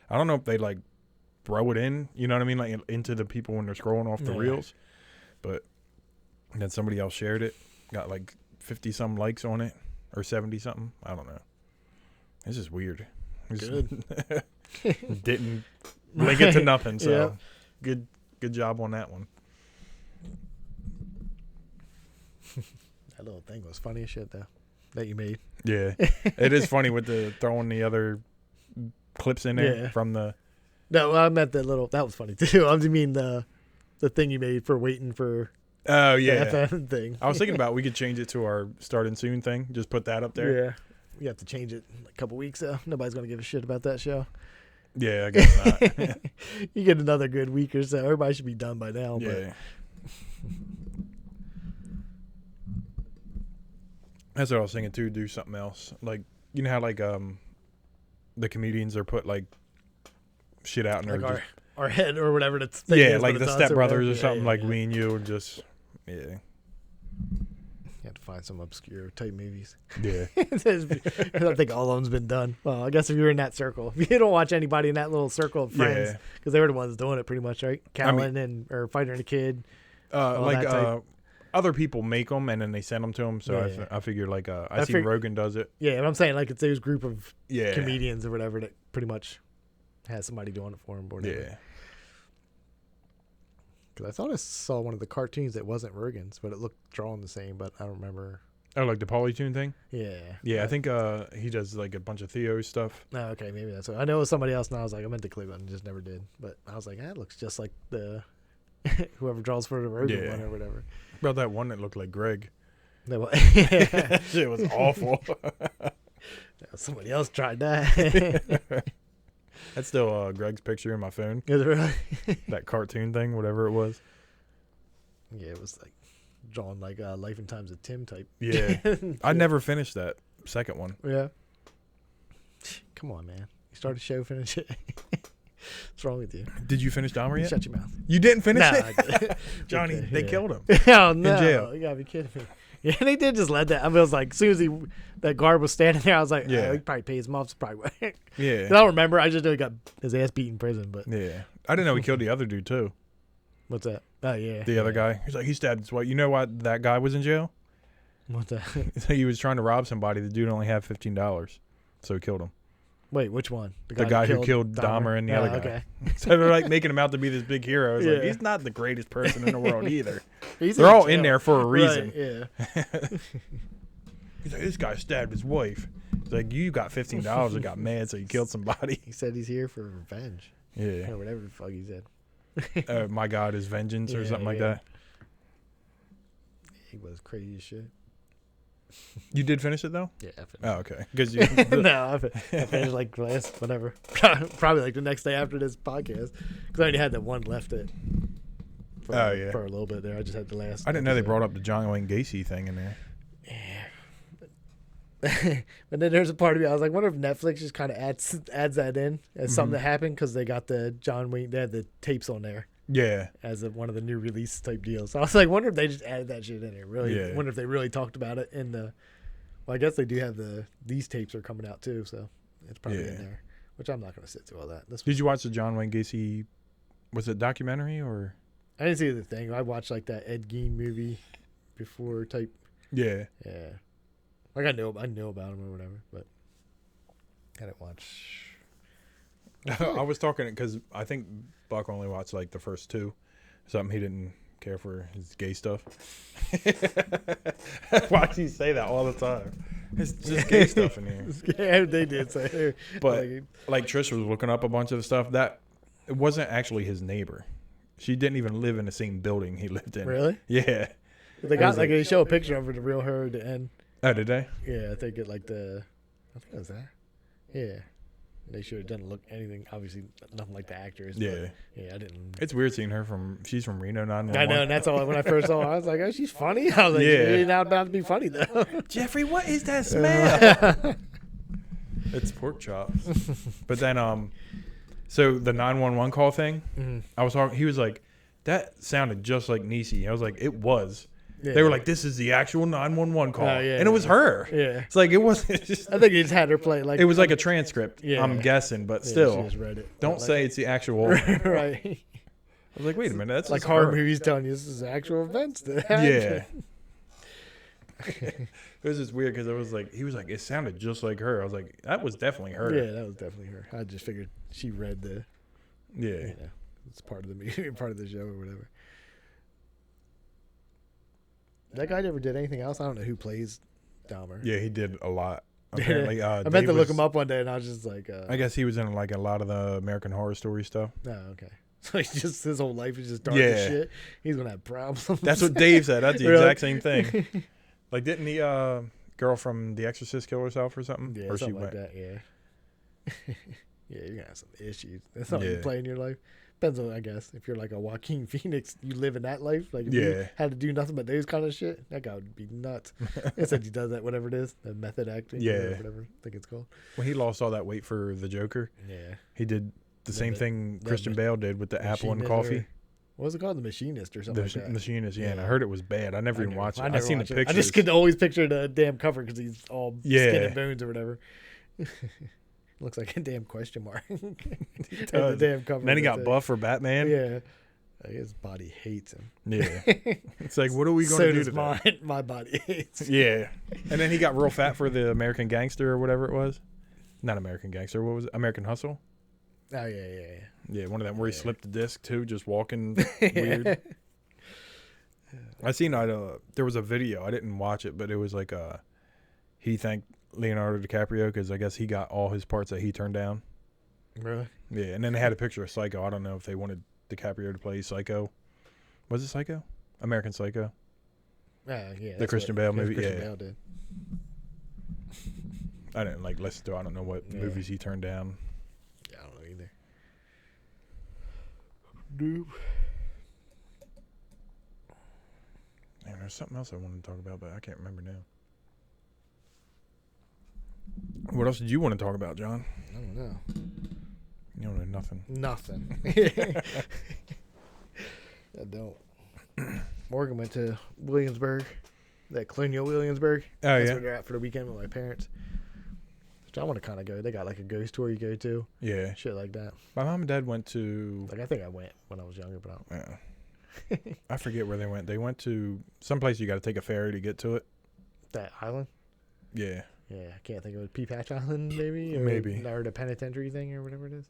I don't know if they like throw it in, you know what I mean, like into the people when they're scrolling off the reels, but. And then somebody else shared it, got like 50-some likes on it, or 70-something. I don't know. It's just weird. Good. Didn't link it to nothing, so good job on that one. That little thing was funny as shit, though, that you made. Yeah. It is funny with the throwing the other clips in there from the... No, I meant that little... That was funny, too. I mean the thing you made for waiting for... Oh, yeah. The FM thing. I was thinking about we could change it to our starting soon thing. Just put that up there. Yeah. We have to change it in a couple weeks, though. Nobody's going to give a shit about that show. Yeah, I guess not. You get another good week or so. Everybody should be done by now. Yeah. That's what I was thinking too. Do something else, like you know how like the comedians are put like shit out and like they're our head or whatever. That's like the Step Brothers or something like me and you and just You have to find some obscure type movies. Yeah. I think all of them's been done. Well, I guess if you're in that circle, if you don't watch anybody in that little circle of friends, because they were the ones doing it pretty much, right? Callan or Fighter and the Kid. Other people make them and then they send them to them. So I figure like I see Rogan does it. Yeah, but I'm saying like it's those group of comedians or whatever that pretty much has somebody doing it for them. Or whatever. Yeah. Because I thought I saw one of the cartoons that wasn't Rogan's, but it looked drawn the same, but I don't remember. Oh, like the Polytune thing? Yeah. Yeah, I think he does like a bunch of Theo stuff. Oh, okay, maybe that's what. I know it was somebody else, and I was like, I meant to click on it, just never did. But I was like, that looks just like the whoever draws for the Rogan one or whatever. About that one that looked like Greg. That shit was awful. Somebody else tried that. That's still Greg's picture in my phone. Is it really? That cartoon thing, whatever it was. Yeah, it was like drawn like Life and Times of Tim type. Yeah. I never finished that second one. Yeah. Come on, man. You start a show, finish it. What's wrong with you? Did you finish Dahmer yet? Shut your mouth. You didn't finish it? I did. Johnny, they killed him. Oh, no. In jail. You gotta be kidding me. Yeah, they did just let that. I mean, it was like, as soon as that guard was standing there, I was like, oh, he probably pays him off. So probably. Yeah. I don't remember. I just know he got his ass beat in prison. But yeah. I didn't know he killed the other dude, too. What's that? Oh, yeah. The other guy. He's like, he stabbed his wife. You know why that guy was in jail? What's that? He was trying to rob somebody. The dude only had $15. So he killed him. Wait, which one? The guy who killed Dahmer and the other guy. Okay. So they're like making him out to be this big hero. It's like, he's not the greatest person in the world either. They're all in there for a reason. Right, yeah. He's like, this guy stabbed his wife. He's like, you got $15 and got mad, so you killed somebody. He said he's here for revenge. Yeah. Or whatever the fuck he said. My God is vengeance or something like that. He was crazy as shit. You did finish it though? Yeah, I finished. Oh, okay. Because no, I finished like last whatever. Probably like the next day after this podcast, because I only had that one left it. For a little bit there. I just had the last. I didn't know they brought up the John Wayne Gacy thing in there. Yeah. But then there's a part of me I was like, wonder if Netflix just kind of adds that in as something that happened, because they got the John Wayne. They had the tapes on there. Yeah. As one of the new release type deals. So I was like, wonder if they just added that shit in there. Really? Yeah. Wonder if they really talked about it in the. Well, I guess they do have these tapes are coming out too, so it's probably in there. Which I'm not going to sit through all that. Did you watch the John Wayne Gacy? Was it documentary or? I didn't see the thing. I watched like that Ed Gein movie before type. Yeah. Yeah. Like I know about him or whatever, but I didn't watch. I was talking because I think Buck only watched like the first two. Something he didn't care for his gay stuff. Why do you say that all the time? It's just gay stuff in here. Yeah, they did say. But like Trish was looking up a bunch of the stuff that it wasn't actually his neighbor. She didn't even live in the same building he lived in. Really? Yeah. They got like they show a picture of her, the real her at the end. Oh, did they? Yeah, I think it it was that. Yeah. They should have done look anything. Obviously, nothing like the actors. Yeah, yeah. I didn't. It's weird seeing her she's from Reno 911. I know, and that's all. When I first saw her, I was like, "Oh, she's funny." I was like, "Yeah, she's not about to be funny though." Jeffrey, what is that smell? It's pork chops. But then, so the 911 call thing, I was talking. He was like, "That sounded just like Niecy." I was like, "It was." Yeah, they were like, "This is the actual 911 call," and it was her. Yeah, it's like it wasn't. Just, I think he just had her play like it was like a transcript. Yeah, I'm guessing, but still, she just read it. Don't say it's the actual. Right. I was like, wait a minute, that's like horror movies telling you this is actual events that happened. Yeah. It was just weird because it was like he was like it sounded just like her. I was like, that was definitely her. Yeah, that was definitely her. I just figured she read the. Yeah. You know, it's part of the movie, part of the show or whatever. That guy never did anything else. I don't know who plays Dahmer. Yeah, he did a lot. Apparently, I meant to look him up one day, and I was just like, I guess he was in like a lot of the American Horror Story stuff. Oh, okay. So he's just his whole life is just dark as shit. He's gonna have problems. That's what Dave said. That's the exact same thing. Like, didn't the girl from The Exorcist kill herself or something? Yeah, or something like that. Yeah. Yeah, you're gonna have some issues. That's not you play in your life. Depends on, I guess, if you're like a Joaquin Phoenix, you live in that life. Like, if you had to do nothing but those kind of shit, that guy would be nuts. It said he does that, whatever it is, the method acting, or whatever I think it's called. When he lost all that weight for the Joker, he did the same thing Christian Bale did with the apple and coffee. What was it called? The Machinist or something like that. Machinist, and I heard it was bad. I never even watched it. I seen the pictures. I just could always picture the damn cover because he's all skin and bones or whatever. Looks like a damn question mark. The damn cover. And then he got buff for Batman. Yeah. His body hates him. Yeah. It's like, what are we going to do to my body hates him. Yeah. And then he got real fat for the American Gangster or whatever it was. Not American Gangster. What was it? American Hustle? Oh, yeah. Yeah, one of them where he slipped the disc too, just walking weird. I seen there was a video. I didn't watch it, but it was like he thanked Leonardo DiCaprio because I guess he got all his parts that he turned down. Really? Yeah, and then they had a picture of Psycho. I don't know if they wanted DiCaprio to play Psycho. Was it Psycho? American Psycho? Yeah. The Christian Bale movie? Christian Bale did. I didn't listen to it. I don't know what movies he turned down. Yeah, I don't know either. Nope. Man, there's something else I wanted to talk about, but I can't remember now. What else did you want to talk about, John? I don't know. You don't know nothing. Nothing. I don't. Morgan went to Williamsburg, that Colonial Williamsburg. That's where they're at for the weekend with my parents. Which I want to kind of go. They got like a ghost tour you go to. Yeah. Shit like that. My mom and dad went to... I think I went when I was younger, but I don't... Yeah. I forget where they went. They went to someplace you got to take a ferry to get to it. That island? Yeah. Yeah, I can't think of it. Peapatch Island, maybe? Or the penitentiary thing or whatever it is.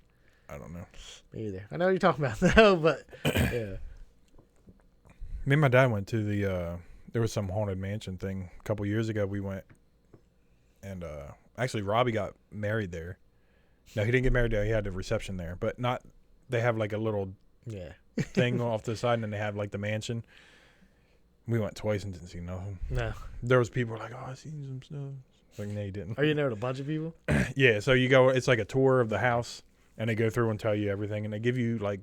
I don't know. Me either. I know what you're talking about, though, but yeah. Me and my dad went to there was some haunted mansion thing a couple years ago. We went, and actually Robbie got married there. No, he didn't get married there. He had the reception there, but they have like a little thing off the side, and then they have like the mansion. We went twice and didn't see nothing. No. There was people like, oh, I seen some stuff. Like, no, you didn't. Are you there with a bunch of people? Yeah, so you go, it's like a tour of the house, and they go through and tell you everything, and they give you like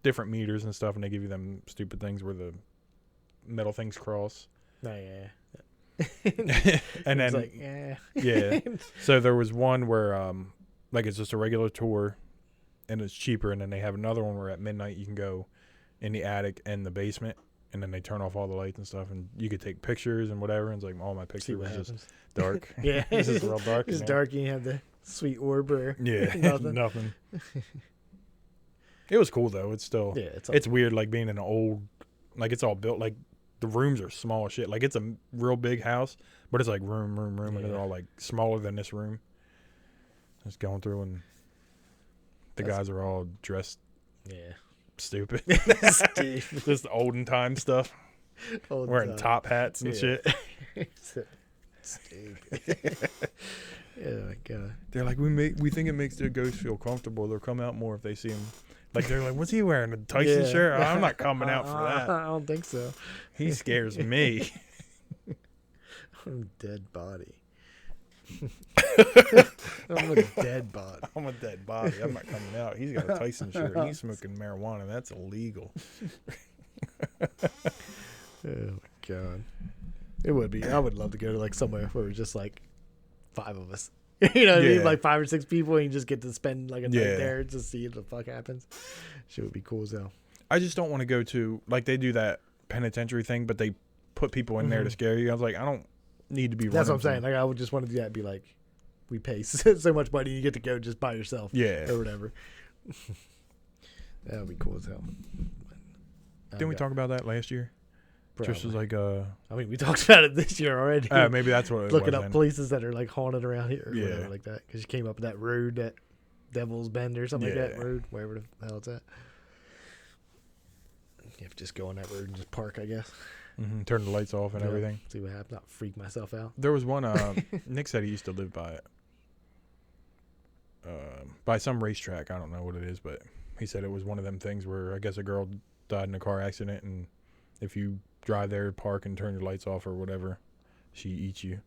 different meters and stuff, and they give you them stupid things where the metal things cross. Oh, yeah. And then, like, yeah. So there was one where, like, it's just a regular tour, and it's cheaper, and then they have another one where at midnight you can go in the attic and the basement, and then they turn off all the lights and stuff, and you could take pictures and whatever. And it's like all my pictures was just dark. Yeah, it's just real dark. It's dark. And you have the sweet orb or nothing. It was cool though. It's still it's weird like being in an old, like it's all built like the rooms are small as shit. Like it's a real big house, but it's like room, and they're all like smaller than this room. Just going through and the guys are all dressed. Yeah. Stupid. Just olden time stuff. Wearing top hats and shit. Stupid. Oh my god. They're like, we think it makes their ghosts feel comfortable. They'll come out more if they see him. Like they're like, what's he wearing? A Tyson shirt? Oh, I'm not coming out for that. I don't think so. He scares me. I'm a dead body. I'm a dead body. I'm a dead body. I'm not coming out. He's got a Tyson shirt. He's smoking marijuana. That's illegal. Oh my god. It would be. I would love to go to like somewhere where it's just like 5 of us. You know what I mean? Like 5 or 6 people, and you just get to spend like a night there to see what the fuck happens. Shit would be cool as hell. I just don't want to go to like they do that penitentiary thing, but they put people in there to scare you. I was like, I don't need to be. That's what I'm saying. Like I would just want to do that. And be like, we pay so much money, you get to go just by yourself. Yeah, or whatever. That would be cool as hell. Didn't we talk about that last year? Probably. Just was like I mean, we talked about it this year already. Maybe that's what it was. Looking up places that are like haunted around here or whatever Yeah. like that. Because you came up with that road, that Devil's Bend or something like that road, wherever the hell it's at. You have to just go on that road and just park, I guess. Mm-hmm. Turn the lights off and everything. See what happens. Not freak myself out. There was one, Nick said he used to live by it. By some racetrack. I don't know what it is, but he said it was one of them things where I guess a girl died in a car accident, and if you drive there, park, and turn your lights off or whatever, she eats you.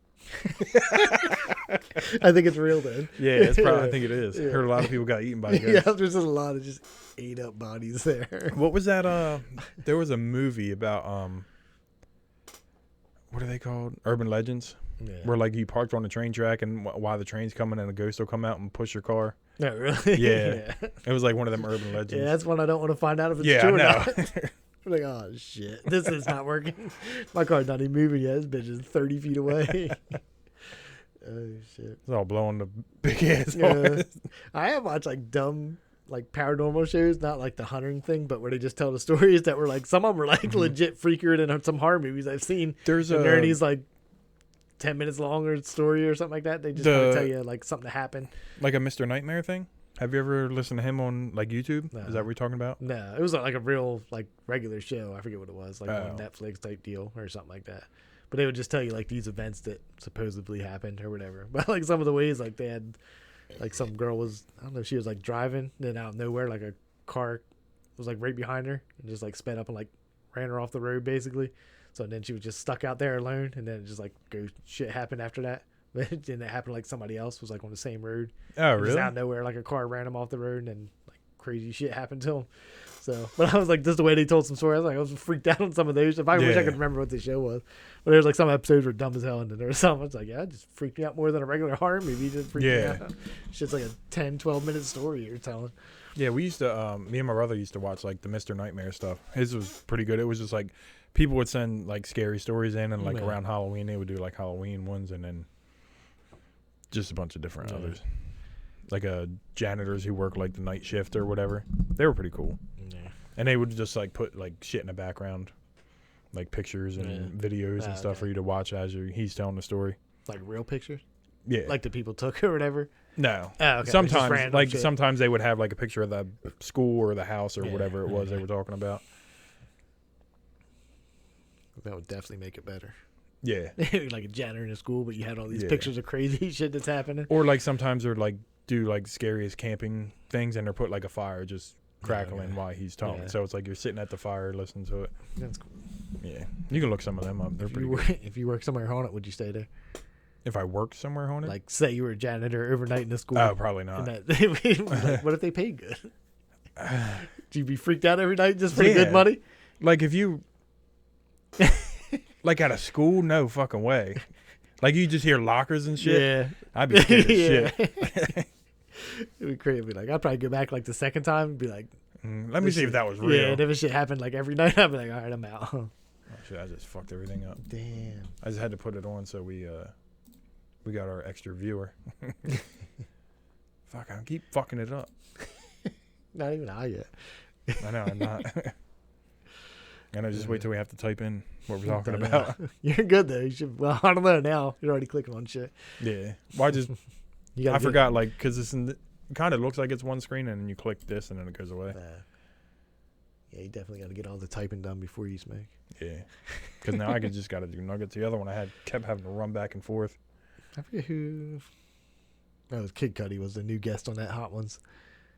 I think it's real then. Yeah, it's probably. I think it is. Yeah. Heard a lot of people got eaten by ghosts. Yeah, there's just a lot of just ate up bodies there. What was that? There was a movie about what are they called? Urban Legends. Yeah. Where like you parked on the train track and while the train's coming and a ghost will come out and push your car. No, really? Yeah. It was like one of them urban legends. Yeah, that's one I don't want to find out if it's Yeah, true I or know. not. I'm like, oh shit, this is not working. My car's not even moving yet. This bitch is 30 feet away. Oh shit. It's all blowing the big ass Yeah. horn. I have watched like dumb like paranormal shows, not like the hunting thing, but where they just tell the stories that were like some of them were like legit freakier than some horror movies I've seen. There's and they're these like 10 minutes longer story or something like that. They just kind of tell you like something to happen. Like a Mr. Nightmare thing? Have you ever listened to him on like YouTube? No. Is that what you're talking about? No, it was like a real like regular show. I forget what it was, like Oh. on Netflix type deal or something like that. But they would just tell you like these events that supposedly happened or whatever. But like some of the ways, like they had, like some girl was, I don't know if she was like driving, then out of nowhere like a car was like right behind her and just like sped up and like ran her off the road basically. So then she was just stuck out there alone, and then it just like shit happened after that. But then it happened like somebody else was like on the same road. Oh, And really? just out of nowhere, like a car ran him off the road, and then like crazy shit happened to him. So, but I was like, just the way they told some stories, I was freaked out on some of those. If I wish I Yeah. could remember what the show was, but there was like some episodes were dumb as hell, and then there was some. I was like, yeah, it just freaked me out more than a regular horror movie. Just freaked me out. It's just like a 10, 12-minute story you're telling. Yeah, we used to, me and my brother used to watch like the Mr. Nightmare stuff. His was pretty good. It was just like people would send like scary stories in, and like Yeah. around Halloween they would do like Halloween ones, and then just a bunch of different Yeah. others. Like janitors who work like the night shift or whatever. They were pretty cool. Yeah. And they would just like put like shit in the background, like pictures and videos and stuff for you to watch as he's telling the story. Like real pictures, Yeah. like the people took or whatever. No. Oh, okay. Just Sometimes, random like shit. sometimes they would have like a picture of the school or the house or Yeah. whatever it was they were talking about. That would definitely make it better. Yeah. Like a janitor in a school, but you had all these Yeah. pictures of crazy shit that's happening. Or like sometimes they're like do like scariest camping things, and they're put like a fire just crackling okay. while he's talking. Yeah. So it's like you're sitting at the fire listening to it. That's cool. Yeah. You can look some of them up. They're If pretty you, good. if you work somewhere haunted, would you stay there? If I worked somewhere haunted? Like, say you were a janitor overnight in the school. Oh, probably not. And like, what if they paid good? Do you be freaked out every night just for the Yeah. good money? Like if you like at a school, no fucking way. Like you just hear lockers and shit. Yeah. I'd be scared as Yeah. shit. It'd be crazy. Like, I'd probably go back like the second time and be like, Let me see if that was real. yeah, and if it shit happened like every night, I'd be like, all right, I'm out. Oh, shit, I just fucked everything up. Damn. I just had to put it on so we got our extra viewer. Fuck, I keep fucking it up. Not even I yet. I know, I'm not. And I just wait till we have to type in what we're talking But, about. You're good though. You should. Well, I don't know now. You're already clicking on shit. Yeah. Well, I just You gotta I get- forgot like because it's it kind of looks like it's one screen and then you click this and then it goes away. Yeah, you definitely got to get all the typing done before you smoke. Yeah. Because now I just got to do nuggets. The other one I kept having to run back and forth. I forget who. Oh, it was Kid Cudi was the new guest on that Hot Ones.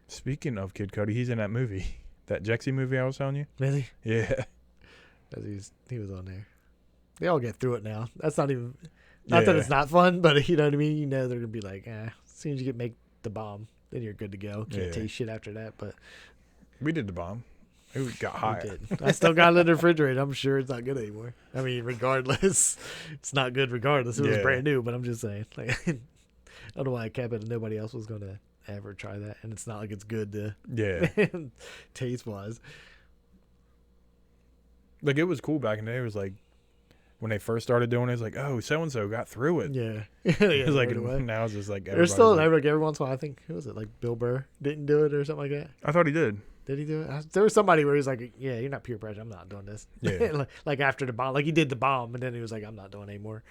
Speaking of Kid Cudi, he's in that movie, that Jexy movie I was telling you. Really? Yeah. He was on there. They all get through it now. That's not even. Not that Yeah. it's not fun, but you know what I mean. You know they're gonna be like, as soon as you make the bomb, then you're good to go. Can't Yeah. taste shit after that. But We did the bomb. It got we higher. did. I still got it in the refrigerator. I'm sure it's not good anymore. I mean, regardless, it's not good. Regardless, it was Yeah. brand new. But I'm just saying, like, I don't know why I kept it. And nobody else was gonna ever try that, and it's not like it's good to Yeah. taste wise. Like it was cool back in the day. It was like when they first started doing it, it's like, oh, so and so got through it. Yeah, It was like right away. now it's just like There's still everybody's like, every once in a while. I think who was it? Like Bill Burr didn't do it or something like that. I thought he did. Did he do it? There was somebody where he's like, "Yeah, you're not peer pressure. I'm not doing this." Yeah. like after the bomb, like he did the bomb, and then he was like, "I'm not doing it anymore."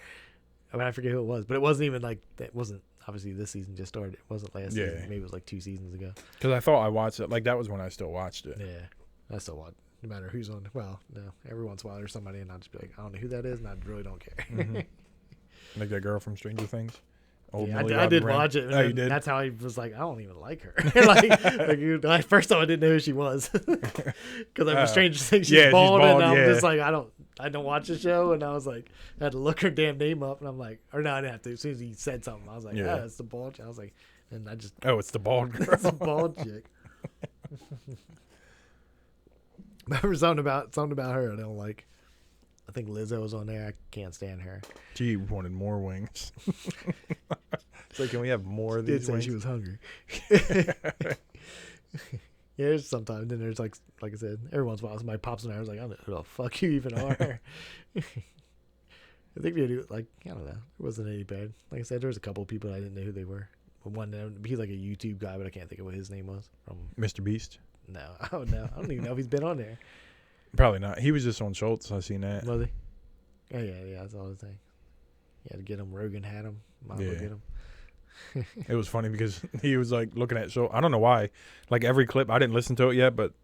I mean, I forget who it was, but it wasn't even like that. Wasn't obviously this season just started. It wasn't last Yeah. season. Maybe it was like 2 seasons ago. Because I thought I watched it. Like that was when I still watched it. Yeah, I still watch. No matter who's on. Well, no. Every once in a while there's somebody, and I'll just be like, "I don't know who that is," and I really don't care. Mhm. Like that girl from Stranger Things. Old Yeah, Millie I did Bobby Brown. watch it. Oh, you and did? That's how I was like, I don't even like her. Like first time I didn't know who she was because I was Oh. Stranger Things. She's Yeah, she's bald, and bald, I'm yeah. just like, I don't. I don't watch the show, and I was like, I had to look her damn name up, and I'm like, or no, I didn't have to. As soon as he said something, I was like, yeah, it's the bald. I was like, and I just, oh, it's the bald girl. it's a bald chick. Remember something about her I don't like. I think Lizzo was on there. I can't stand her. She wanted more wings. It's like, can we have more of these Did wings? say she was hungry. Yeah, there's sometimes. Then there's like I said, every once in a while somebody pops in there. I was like, I don't know who the fuck you even are. I think they do like, I don't know. It wasn't any bad. Like I said, there was a couple of people I didn't know who they were. But one, he's like a YouTube guy, but I can't think of what his name was. From Mr. Beast? No, I don't know. I don't even know if he's been on there. Probably not. He was just on Schultz. I seen that. Was he? Oh yeah, that's all the thing. You had to get him. Rogan had him. Might as well get him. It was funny because he was like looking at Schultz. I don't know why. Like every clip, I didn't listen to it yet, but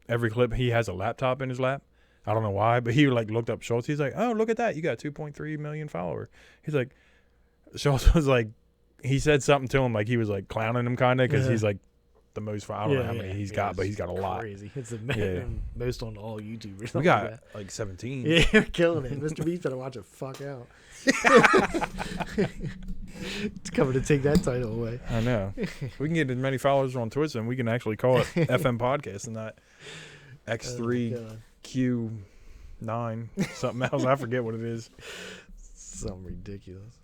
every clip he has a laptop in his lap. I don't know why, but he like looked up Schultz. He's like, oh, look at that. You got 2.3 million followers. He's like, Schultz was like, he said something to him like he was like clowning him kind of because he's like the most. I don't know how many he's got, but he's got a lot. Crazy. It's the most on all YouTubers. We got like 17. Yeah, you're killing it. Mr. Beast better watch it. Fuck out. It's coming to take that title away. I know. We can get as many followers on Twitter, and we can actually call it FM Podcast and not X3Q9 something else. I forget what it is. Something ridiculous.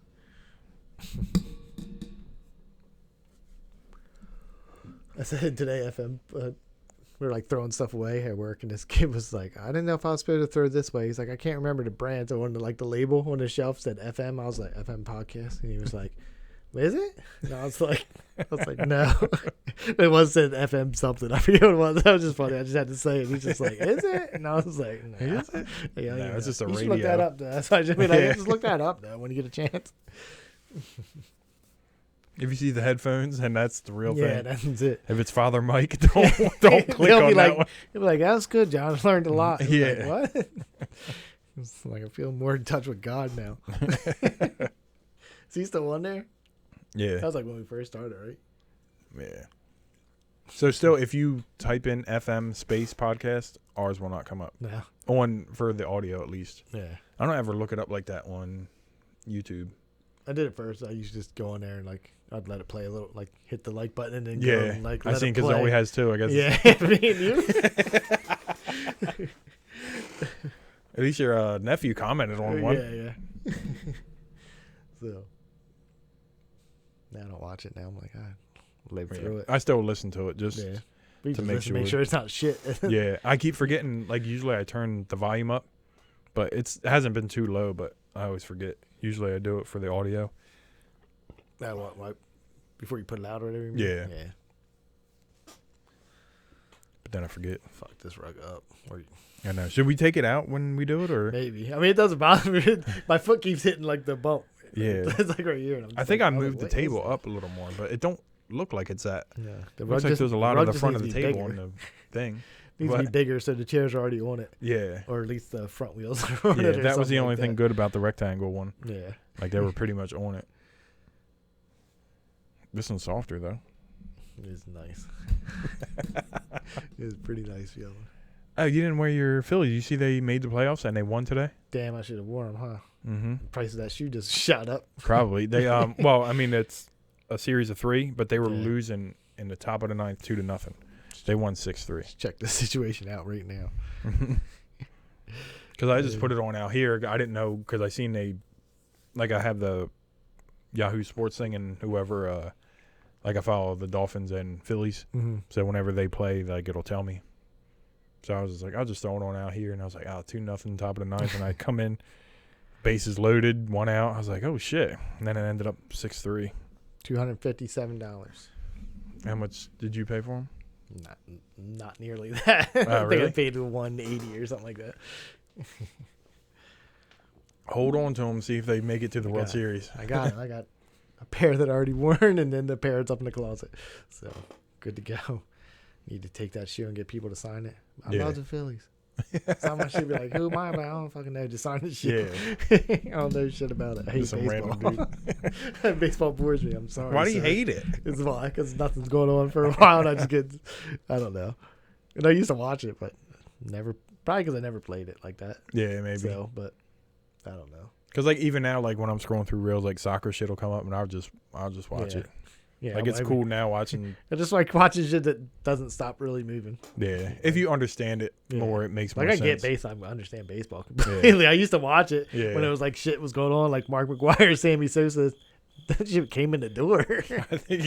I said today, FM, we were like throwing stuff away at work, and this kid was like, I didn't know if I was supposed to throw it this way. He's like, I can't remember the brand. So on the label on the shelf said FM. I was like, FM Podcast. And he was like, is it? And I was like, no. It was said FM something. I forget what it was. That was just funny. I just had to say it. He's just like, is it? And I was like, no. Is it? Yeah, no, it's just a radio. You should look that up, though. That's why I just mean, like, just look that up, though, when you get a chance. If you see the headphones and that's the real thing. Yeah, that's it. If it's Father Mike, don't click on that one. He'll be like, that was good, John. I learned a lot. Yeah. Like, what? It's like I feel more in touch with God now. Is he still on there? Yeah. That was like when we first started, right? Yeah. So still, if you type in FM space podcast, ours will not come up. No. For the audio, at least. Yeah. I don't ever look it up like that on YouTube. I did it first. I used to just go on there and like I'd let it play a little, like hit the like button and then go and, like I seen because it only has two. I guess. Yeah, me and you. At least your nephew commented on one. Yeah. So now I don't watch it. Now I'm like, I live through it. I still listen to it just to make sure it's not shit. Yeah, I keep forgetting. Like usually I turn the volume up, but it hasn't been too low. But I always forget. Usually I do it for the audio. That what? Before you put it out or whatever? Yeah. Yeah. But then I forget. Fuck this rug up. I know. Should we take it out when we do it, or maybe? I mean, it doesn't bother me. My foot keeps hitting like the bump. Yeah. It's like right here. I think I moved the table up a little more, but it don't look like it's that. Yeah. It looks like there's a lot of the front of the table on the thing. Needs to be bigger so the chairs are already on it. Yeah. Or at least the front wheels are on it. Yeah, that was the only thing good about the rectangle one. Yeah. Like they were pretty much on it. This one's softer though. It is nice. It was pretty nice feeling. Oh, you didn't wear your Phillies. You see they made the playoffs and they won today? Damn, I should have worn them, huh? Mm-hmm. The price of that shoe just shot up. Probably. They well, I mean it's a series of 3, but they were losing in the top of the 9th 2-0. They won 6-3. Check the situation out right now. Because I just put it on out here. I didn't know because I seen I have the Yahoo Sports thing and whoever, I follow the Dolphins and Phillies. Mm-hmm. So whenever they play, like it'll tell me. So I was just like, I'll just throw it on out here. And I was like, 2-0, top of the 9th. And I come in, bases loaded, 1 out. I was like, oh, shit. And then it ended up 6-3. $257. How much did you pay for them? Not nearly that. I think I paid $180 or something like that. Hold on to them, see if they make it to the World Series. I got a pair that I already worn, and then the pair that's up in the closet. So good to go. Need to take that shoe and get people to sign it. I love the Phillies. Someone should be like, who am I? But I don't fucking know. Just sign the shit. Yeah. I don't know shit about it. I hate baseball. Baseball bores me. I'm sorry. Why do you hate it? It's why, because nothing's going on for a while, and I don't know. And I used to watch it, but never Probably because I never played it like that. Yeah, maybe. So, but I don't know. Because like even now, like when I'm scrolling through reels, like soccer shit will come up, and I'll just watch it. Yeah, like it's cool now watching. I just like watching shit that doesn't stop really moving. Yeah, if you understand it more, it makes more sense. Like I get baseball, I understand baseball completely. I used to watch it when it was like shit was going on, like Mark McGwire, Sammy Sosa. That shit came in the door. I think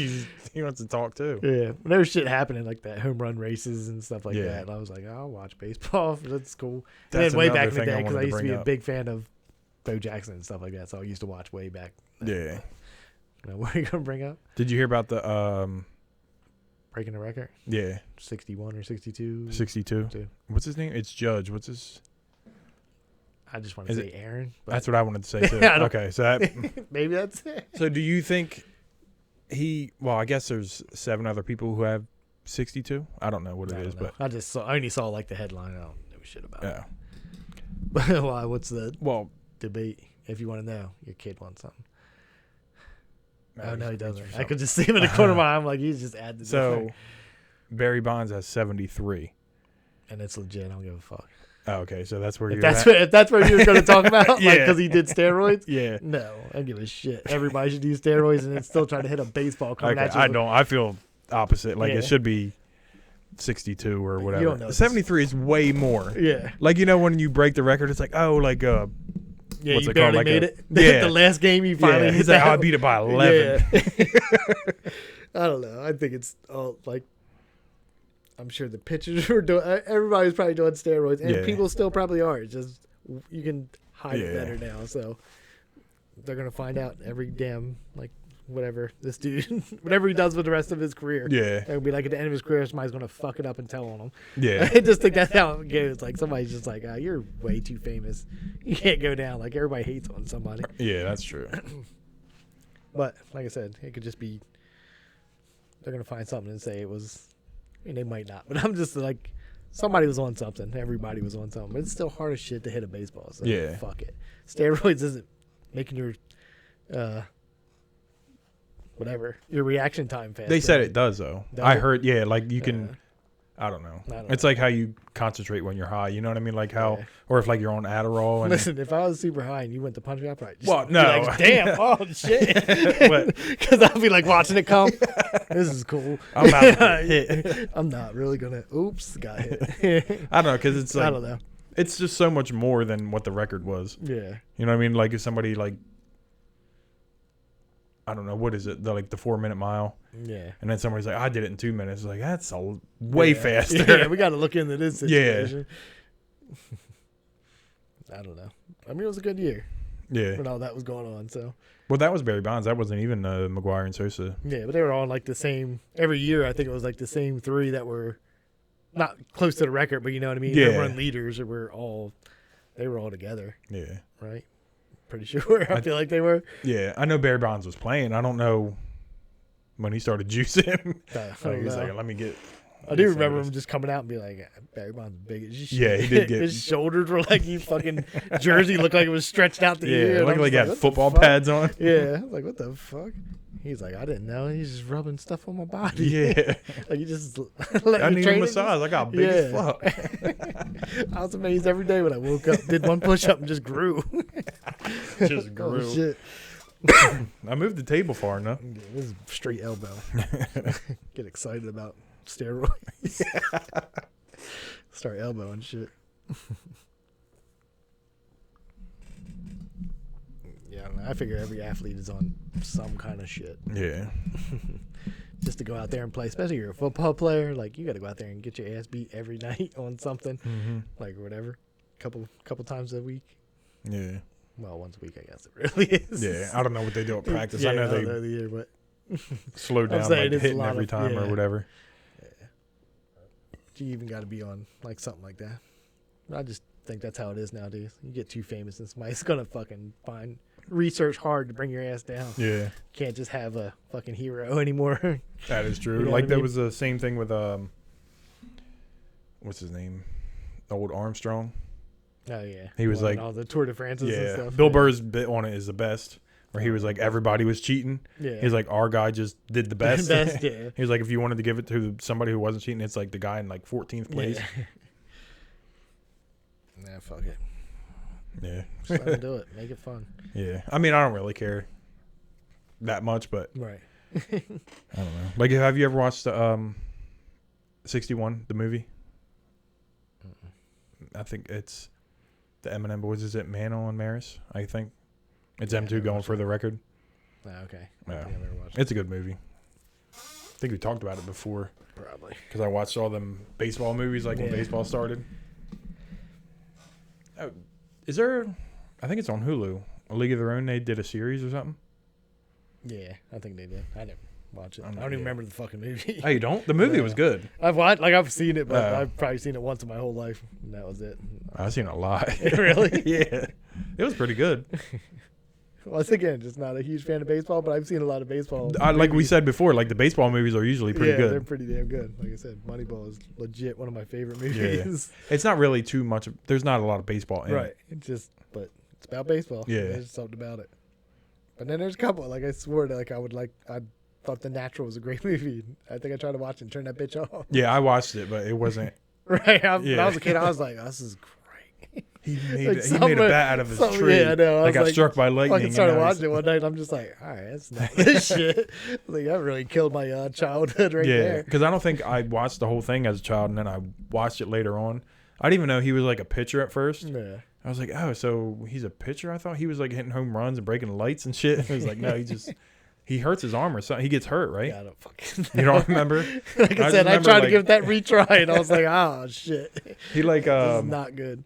he wants to talk too. Yeah, when there was shit happening like that, home run races and stuff like that. And I was like, I'll watch baseball. That's cool. That's and then way back in the day, because I used to be a big fan of Bo Jackson and stuff like that, so I used to watch way back then. Yeah. What are you gonna bring up? Did you hear about the breaking the record? Yeah, 61 or 62. 62. What's his name? It's Judge. What's his? I just want to say Aaron. That's what I wanted to say too. Okay, so that maybe that's it. So do you think well, I guess there's 7 other people who have 62. I don't know what it is, but I only saw like the headline. I don't know shit about it. Yeah. Why? What's the debate? If you want to know, your kid wants something. No, he doesn't. I could just see him in the corner of my eye. I'm like, he's just adding. So Barry Bonds has 73, and it's legit. I don't give a fuck. Oh, okay, so that's where if that's what you were going to talk about, like because he did steroids. Yeah. No, I don't give a shit. Everybody should do steroids, and it's still trying to hit a baseball coming at you. I don't. I feel opposite. Like it should be 62 or whatever. You don't know 73 is way more. Yeah. Like when you break the record, it's like what's you it barely called? made it. Yeah. The last game you finally. He's like, I beat it by 11. Yeah. I don't know. I think it's all like. I'm sure the pitchers were doing. Everybody's probably doing steroids, and people still probably are. It's just you can hide it better now, so they're gonna find out every damn whatever this dude, whatever he does with the rest of his career. Yeah, it'll be like at the end of his career, somebody's gonna fuck it up and tell on him. Yeah, I just think that's how it goes. Like somebody's just like, you're way too famous. You can't go down. Like everybody hates on somebody. Yeah, that's true. But like I said, it could just be they're gonna find something and say it was. I mean, they might not, but I'm just like, somebody was on something. Everybody was on something. But it's still hard as shit to hit a baseball. So fuck it. Steroids isn't making your, your reaction time faster. They said it does, though. I heard, like you can, I don't know. It's like how you concentrate when you're high. You know what I mean? Like how, or if like you're on Adderall. And listen, if I was super high and you went to punch me, I'd probably just no. Like, damn, oh shit. Because I'll be like watching it come. This is cool. I'm about to hit. I'm not really going to, oops, got hit. I don't know, because it's like, I don't know. It's just so much more than what the record was. Yeah. You know what I mean? Like if somebody I don't know, what is it? The 4-minute mile. Yeah. And then somebody's like, I did it in 2 minutes. Like, that's way faster. Yeah, we got to look into this situation. Yeah. I don't know. I mean, it was a good year. Yeah. When all that was going on, so. Well, that was Barry Bonds. That wasn't even McGwire and Sosa. Yeah, but they were all like the same. Every year, I think it was like the same 3 that were not close to the record, but you know what I mean? Yeah. They run leaders, they were all together. Yeah. Right? Pretty sure. I feel like they were. Yeah, I know Barry Bonds was playing. I don't know when he started juicing. He's like, let me get. I do remember him just coming out and be like, Barry Bonds big as shit. Yeah, he did get. His shoulders were like he fucking jersey looked like it was stretched out the ear. Yeah, looked like he had football pads on. Yeah, I was like, what the fuck? He's like, I didn't know. He's just rubbing stuff on my body. Yeah. Like he just I need a massage. I got big as fuck. I was amazed every day when I woke up, did one push up and just grew. Just grew. Oh, shit. I moved the table far enough. Yeah, this is straight elbow. Get excited about steroids. Start elbowing shit. Yeah, I figure every athlete is on some kind of shit. Yeah. Just to go out there and play, especially if you're a football player, like you got to go out there and get your ass beat every night on something, like whatever, couple times a week. Yeah. Well, once a week, I guess it really is. Yeah, I don't know what they do at practice. Yeah, I know the they year, but slow down, like hitting every time or whatever. Yeah. You even got to be on like something like that. I just think that's how it is nowadays. You get too famous and somebody's gonna fucking research hard to bring your ass down. Yeah. Can't just have a fucking hero anymore. That is true. You know like that was the same thing with what's his name? Old Armstrong. Oh yeah. He was like all the Tour de France and stuff. Bill Burr's bit on it is the best. Where he was like everybody was cheating. Yeah. He's like our guy just did the best. Yeah. He was like if you wanted to give it to somebody who wasn't cheating, it's like the guy in like 14th place. Yeah. Nah, fuck it. Yeah. Just let them do it. Make it fun. Yeah. I mean, I don't really care that much, but Right. I don't know. Like, have you ever watched 61, the movie? I think it's the Eminem boys. Is it Mano and Maris? I think it's them two going for the record. Oh, okay. Yeah. It's a good movie. I think we talked about it before. Probably. Because I watched all them baseball movies like when baseball started. Oh, is there... I think it's on Hulu. A League of Their Own, they did a series or something? Yeah, I think they did. I didn't watch it. I don't even remember the fucking movie. Oh, you don't? The movie was good. I've seen it, but I've probably seen it once in my whole life, and that was it. I've seen it a lot. Really? Yeah. It was pretty good. Once again, just not a huge fan of baseball, but I've seen a lot of baseball. Like we said before, like the baseball movies are usually pretty good. They're pretty damn good. Like I said, Moneyball is legit one of my favorite movies. Yeah. It's not really too much. There's not a lot of baseball in it. But it's about baseball. Yeah. There's something about it. But then there's a couple, like I swore that I thought The Natural was a great movie. I think I tried to watch it and turn that bitch off. Yeah, I watched it, but it wasn't. Right. When I was a kid, I was like, oh, this is great. He made a bat out of his tree. Yeah, I know. I got struck by lightning. I started watching it one night, and I'm just like, all right, that's not this shit. Like, that really killed my childhood there. Yeah, because I don't think I watched the whole thing as a child, and then I watched it later on. I didn't even know he was like a pitcher at first. Yeah. I was like, oh, so he's a pitcher? I thought he was like hitting home runs and breaking lights and shit. I was like, no, he hurts his arm or something. He gets hurt, right? Yeah, I don't fucking You don't remember? Like I said, I tried to give it that retry, and I was like, oh, shit. He like, this is not good.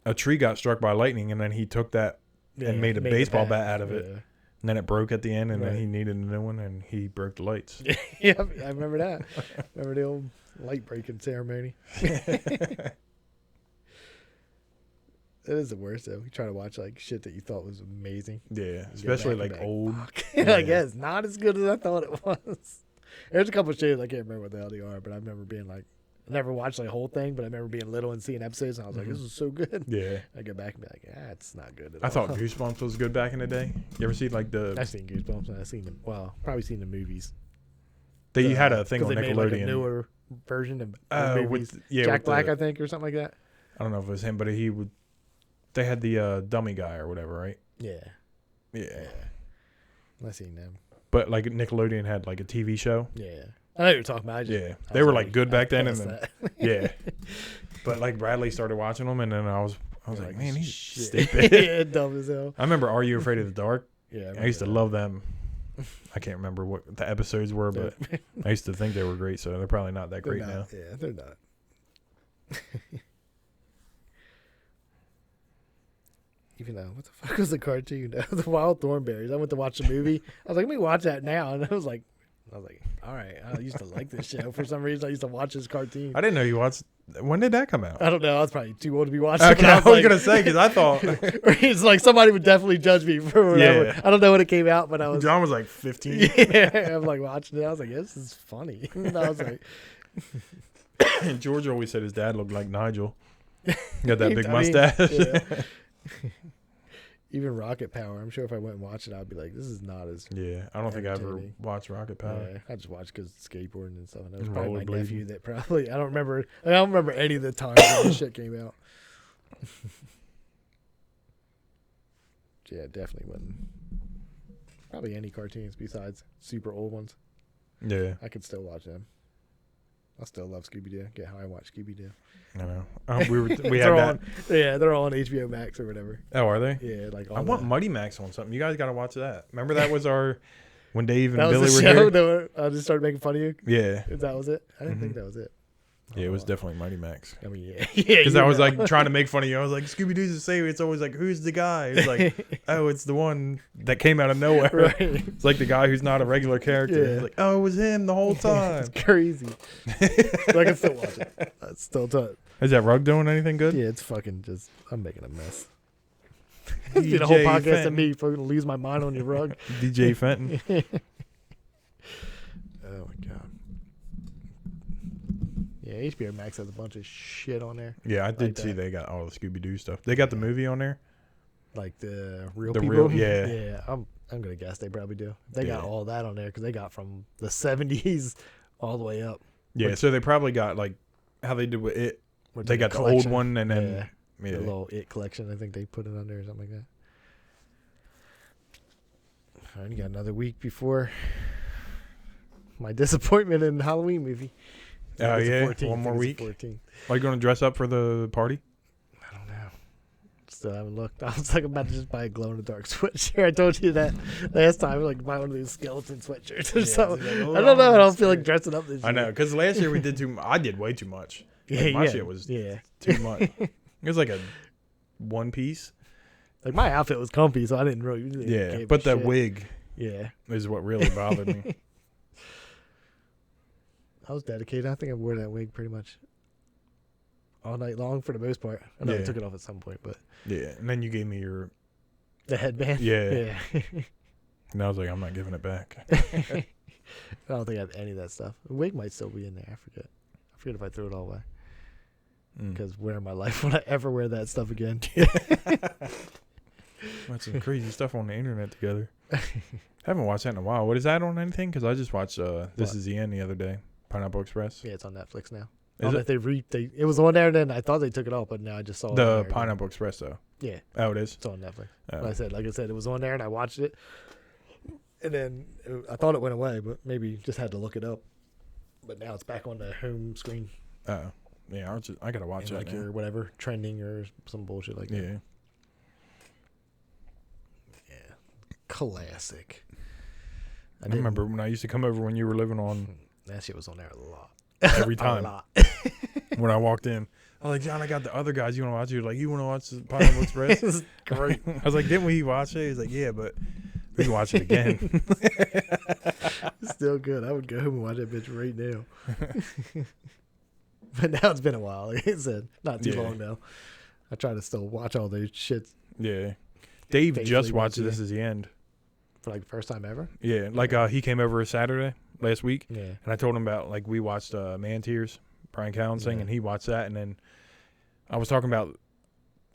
A tree got struck by lightning, and then he took that and made a baseball bat out of it. And then it broke at the end, and then he needed a new one, and he broke the lights. Yeah, I remember that. Remember the old light breaking ceremony. It is the worst, though. You try to watch like shit that you thought was amazing. Yeah, especially like old. I guess not as good as I thought it was. There's a couple of shows I can't remember what the hell they are, but I remember being like, I never watched the whole thing, but I remember being little and seeing episodes, and I was like, this is so good. Yeah. I go back and be like, it's not good at all. I thought Goosebumps was good back in the day. You ever see like the... I've seen Goosebumps, and I've seen them. Well, probably seen the movies. You had a thing on Nickelodeon. Made like a newer version of movies. Jack Black, I think, or something like that. I don't know if it was him, but they had the dummy guy or whatever, right? Yeah. Yeah. I've seen them. But like Nickelodeon had like a TV show. Yeah. I know what you're talking about. They were like good back then, and then yeah. But like Bradley started watching them, and then I was like, man, he's stupid. Yeah, dumb as hell. I remember Are You Afraid of the Dark? Yeah, I used to love them. I can't remember what the episodes were, but I used to think they were great. So they're probably not that great now. Yeah, they're not. Even though, what the fuck was the cartoon? The Wild Thornberrys. I went to watch the movie. I was like, let me watch that now, and I was like, all right. I used to like this show for some reason. I used to watch this cartoon. I didn't know you watched. When did that come out? I don't know. I was probably too old to be watching. Okay, I was gonna say because I thought it's like somebody would definitely judge me for whatever. Yeah. I don't know when it came out, but I was. John was like 15. Yeah, I'm like watching it. I was like, this is funny. And I was like, George always said his dad looked like Nigel. Got that big mustache. Yeah. Even Rocket Power, I'm sure if I went and watched it, I'd be like, this is not as... Yeah, I don't think I ever watched Rocket Power. Yeah, I just watched because skateboarding and stuff. And that was probably my nephew that probably... I don't remember any of the times when this shit came out. Yeah, definitely wasn't. Probably any cartoons besides super old ones. Yeah. I could still watch them. I still love Scooby-Doo. Get how I watch Scooby-Doo. I know. We had that. They're all on HBO Max or whatever. Oh, are they? Yeah, like I want Mighty Max on something. You guys got to watch that. Remember that was our when Dave and that Billy was were the show here. I just started making fun of you. Yeah, that was it. I didn't think that was it. Yeah, it was definitely Mighty Max. I mean, yeah, because I was like trying to make fun of you. I was like, Scooby Doo's the same. It's always like, who's the guy? It's like, oh, it's the one that came out of nowhere. Right. It's like the guy who's not a regular character. Yeah. It's like, oh, it was him the whole time. It's crazy. So I can still watch it. It's still tough. Is that rug doing anything good? Yeah, it's fucking just. I'm making a mess. It's been a whole podcast Fenton. Of me fucking lose my mind on your rug. DJ Fenton. Oh my god. Yeah, HBO Max has a bunch of shit on there. Yeah, I did see they got all the Scooby Doo stuff. They got the movie on there. Like the people. Yeah. Yeah, I'm gonna guess they probably do. They got all that on there because they got from the 70s all the way up. Yeah, so they probably got like how they did with it. They got the old one and then Yeah. A little It collection. I think they put it under or something like that. All right, you got another week before my disappointment in the Halloween movie. Oh, yeah? 14th. One more week? 14th. Are you going to dress up for the party? I don't know. Still haven't looked. I was like about to just buy a glow-in-the-dark sweatshirt. I told you that last time. Like buy one of those skeleton sweatshirts or something. Like, I don't know. I don't feel like dressing up this year. I know, because last year we did I did way too much. Like, my shit was too much. It was like a one piece. Like my outfit was comfy, so I didn't really but that wig is what really bothered me. I was dedicated. I think I wore that wig pretty much all night long for the most part. I know I took it off at some point, but and then you gave me the headband. Yeah. And I was like, I'm not giving it back. I don't think I have any of that stuff. The wig might still be in there. I forget if I threw it all away. Because where in my life would I ever wear that stuff again? Watch some crazy stuff on the internet together. Haven't watched that in a while. What is that on anything? Because I just watched This Is the End the other day. Pineapple Express. Yeah, it's on Netflix now. Is it? It was on there, and then I thought they took it off, but now I just saw it. The Pineapple Express, though. Yeah. Oh, it is? It's on Netflix. Oh. Like I said, it was on there, and I watched it. And then I thought it went away, but maybe just had to look it up. But now it's back on the home screen. Oh. Yeah, I got to watch that. Like your whatever, trending or some bullshit like that. Yeah. Classic. I remember when I used to come over when you were living on. That shit was on there a lot. Every time. A lot. When I walked in, I was like, John, I got the other guys you want to watch. You're like, you want to watch the Pineapple Express? It's great. I was like, didn't we watch it? He's like, yeah, but we can watch it again. It's still good. I would go home and watch that bitch right now. But now it's been a while. Like I said, not too long now. I try to still watch all those shits. Yeah. Dave just watched This Is the End. For like the first time ever? Yeah. Like he came over Saturday last week. Yeah. And I told him about, like, we watched Man Tears, Brian Callen's thing, and he watched that. And then I was talking about,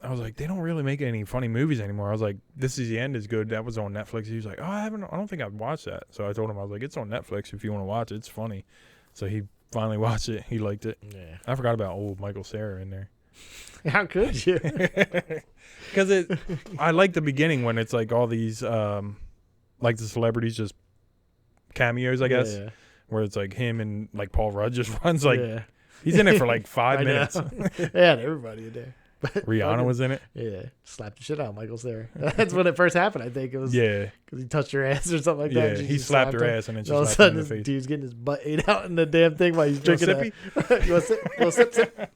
I was like, they don't really make any funny movies anymore. I was like, This Is the End is good. That was on Netflix. He was like, I don't think I've watched that. So I told him, I was like, it's on Netflix if you want to watch it. It's funny. So he finally watched it. He liked it. Yeah. I forgot about old Michael Cera in there. How could you? Because I like the beginning when it's like all these, like the celebrities just cameos, I guess, where it's like him and like Paul Rudd just runs like he's in it for like 5 minutes. Yeah, everybody in there. But Rihanna was in it. Yeah, slapped the shit out of Michael Cera. That's when it first happened. I think it was because he touched her ass or something like that. Yeah, he slapped her ass and then she all of a slapped him sudden in the face. Dude's getting his butt ate out in the damn thing while he's drinking. You want a sip?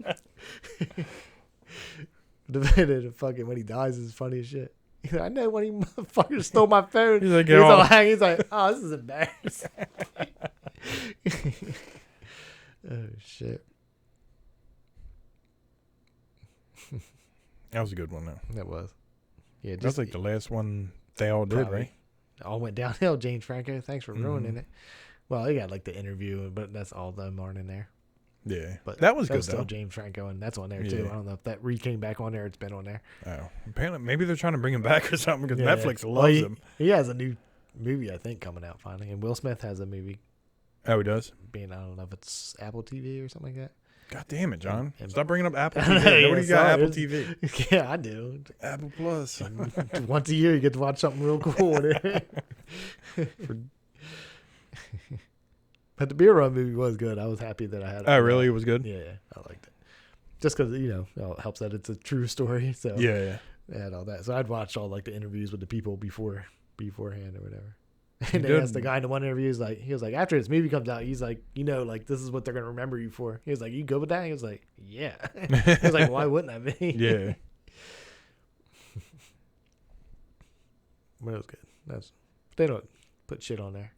The fucking when he dies is funny as shit. He's like, I know when he motherfucker stole my phone. He's like, all hanging. He's like, oh, this is embarrassing. Oh shit. That was a good one though. That was. Yeah, that's like the last one they all did, right? All went downhill. James Franco, thanks for ruining it. Well, they got like the interview, but that's all of them aren't in there. Yeah, but that was good still though. James Franco, and that's on there too. I don't know if that came back on there. It's been on there. Oh, apparently maybe they're trying to bring him back or something because Netflix loves him. He has a new movie, I think, coming out finally, and Will Smith has a movie. Oh, he does. I don't know if it's Apple TV or something like that. God damn it, John! Stop bringing up Apple TV. Nobody got Apple TV. Yeah, I do. Apple Plus. Once a year, you get to watch something real cool. But the Beer Run movie was good. I was happy that I had it. Oh, really? It was good? Yeah, I liked it. Just because, it helps that it's a true story. So yeah. And all that. So I'd watch all like the interviews with the people beforehand or whatever. And they asked the guy in the one interview, he was like, after this movie comes out, he's like, like, this is what they're going to remember you for. He was like, you good with that? He was like, yeah. He was like, why wouldn't I be? Yeah. But it was good. They don't put shit on there.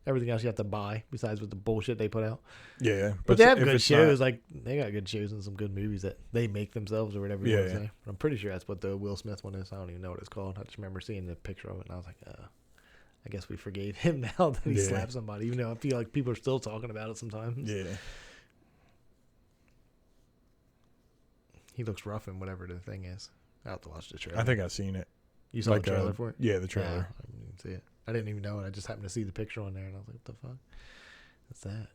Everything else you have to buy besides with the bullshit they put out. Yeah. But they have good shows. Like, they got good shows and some good movies that they make themselves or whatever you want to say. But I'm pretty sure that's what the Will Smith one is. I don't even know what it's called. I just remember seeing the picture of it and I was like, I guess we forgave him now that he slapped somebody, even though I feel like people are still talking about it sometimes. Yeah. He looks rough in whatever the thing is. I'll have to watch the trailer. I think I've seen it. You saw the trailer for it? Yeah, the trailer. Yeah, I didn't see it. I didn't even know it. I just happened to see the picture on there, and I was like, what the fuck? What's that?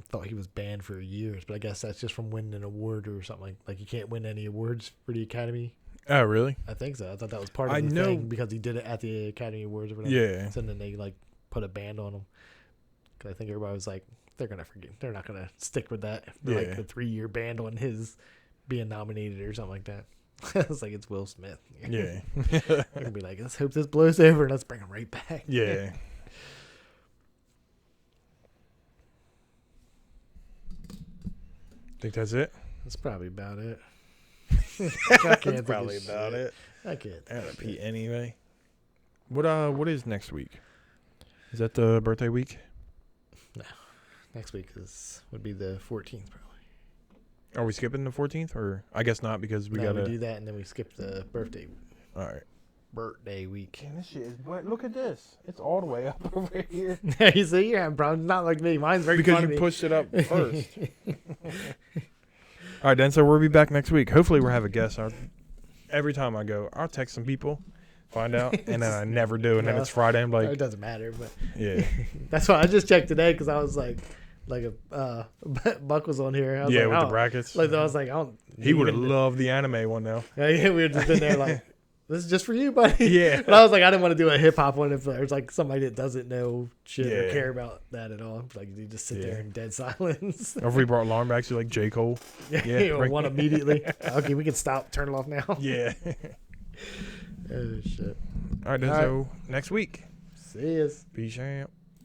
thought he was banned for years, but I guess that's just from winning an award or something like you can't win any awards for the Academy. Oh, really? I think so. I thought that was part of the thing because he did it at the Academy Awards or whatever. Yeah. So then they like put a ban on him. Because I think everybody was like, they're gonna forget. They're not gonna stick with that. Yeah. Like the 3-year ban on his being nominated or something like that. It's like it's Will Smith. Yeah. They're gonna be like, let's hope this blows over and let's bring him right back. Yeah. Think that's it? That's probably about it. That's probably about it. I can't. I gotta pee anyway. What is next week? Is that the birthday week? No. Next week would be the 14th probably. Are we skipping the 14th? Or I guess not because we gotta do that and then we skip the birthday. All right. Birthday week. Man, this shit is wet. Look at this. It's all the way up over here. You see, you're having problems. Not like me. Mine's right because you pushed it up first. All right, then. So we'll be back next week. Hopefully, we'll have a guest. Every time I go, I'll text some people, find out, and then I never do. And then it's Friday. I'm like, it doesn't matter. But yeah, that's why I just checked today because I was like Buck was on here. I was with the brackets. Like I was like, I don't. He would have loved the anime one though. Yeah, we were just in there like. This is just for you, buddy. Yeah. But I was like, I didn't want to do a hip hop one if there's like somebody that doesn't know shit or care about that at all. Like you just sit there in dead silence. Or if we brought alarm backs, you like J. Cole. Yeah. One immediately. Okay, we can stop. Turn it off now. Yeah. Oh shit. All right, then. So next week. See yous. Peace out.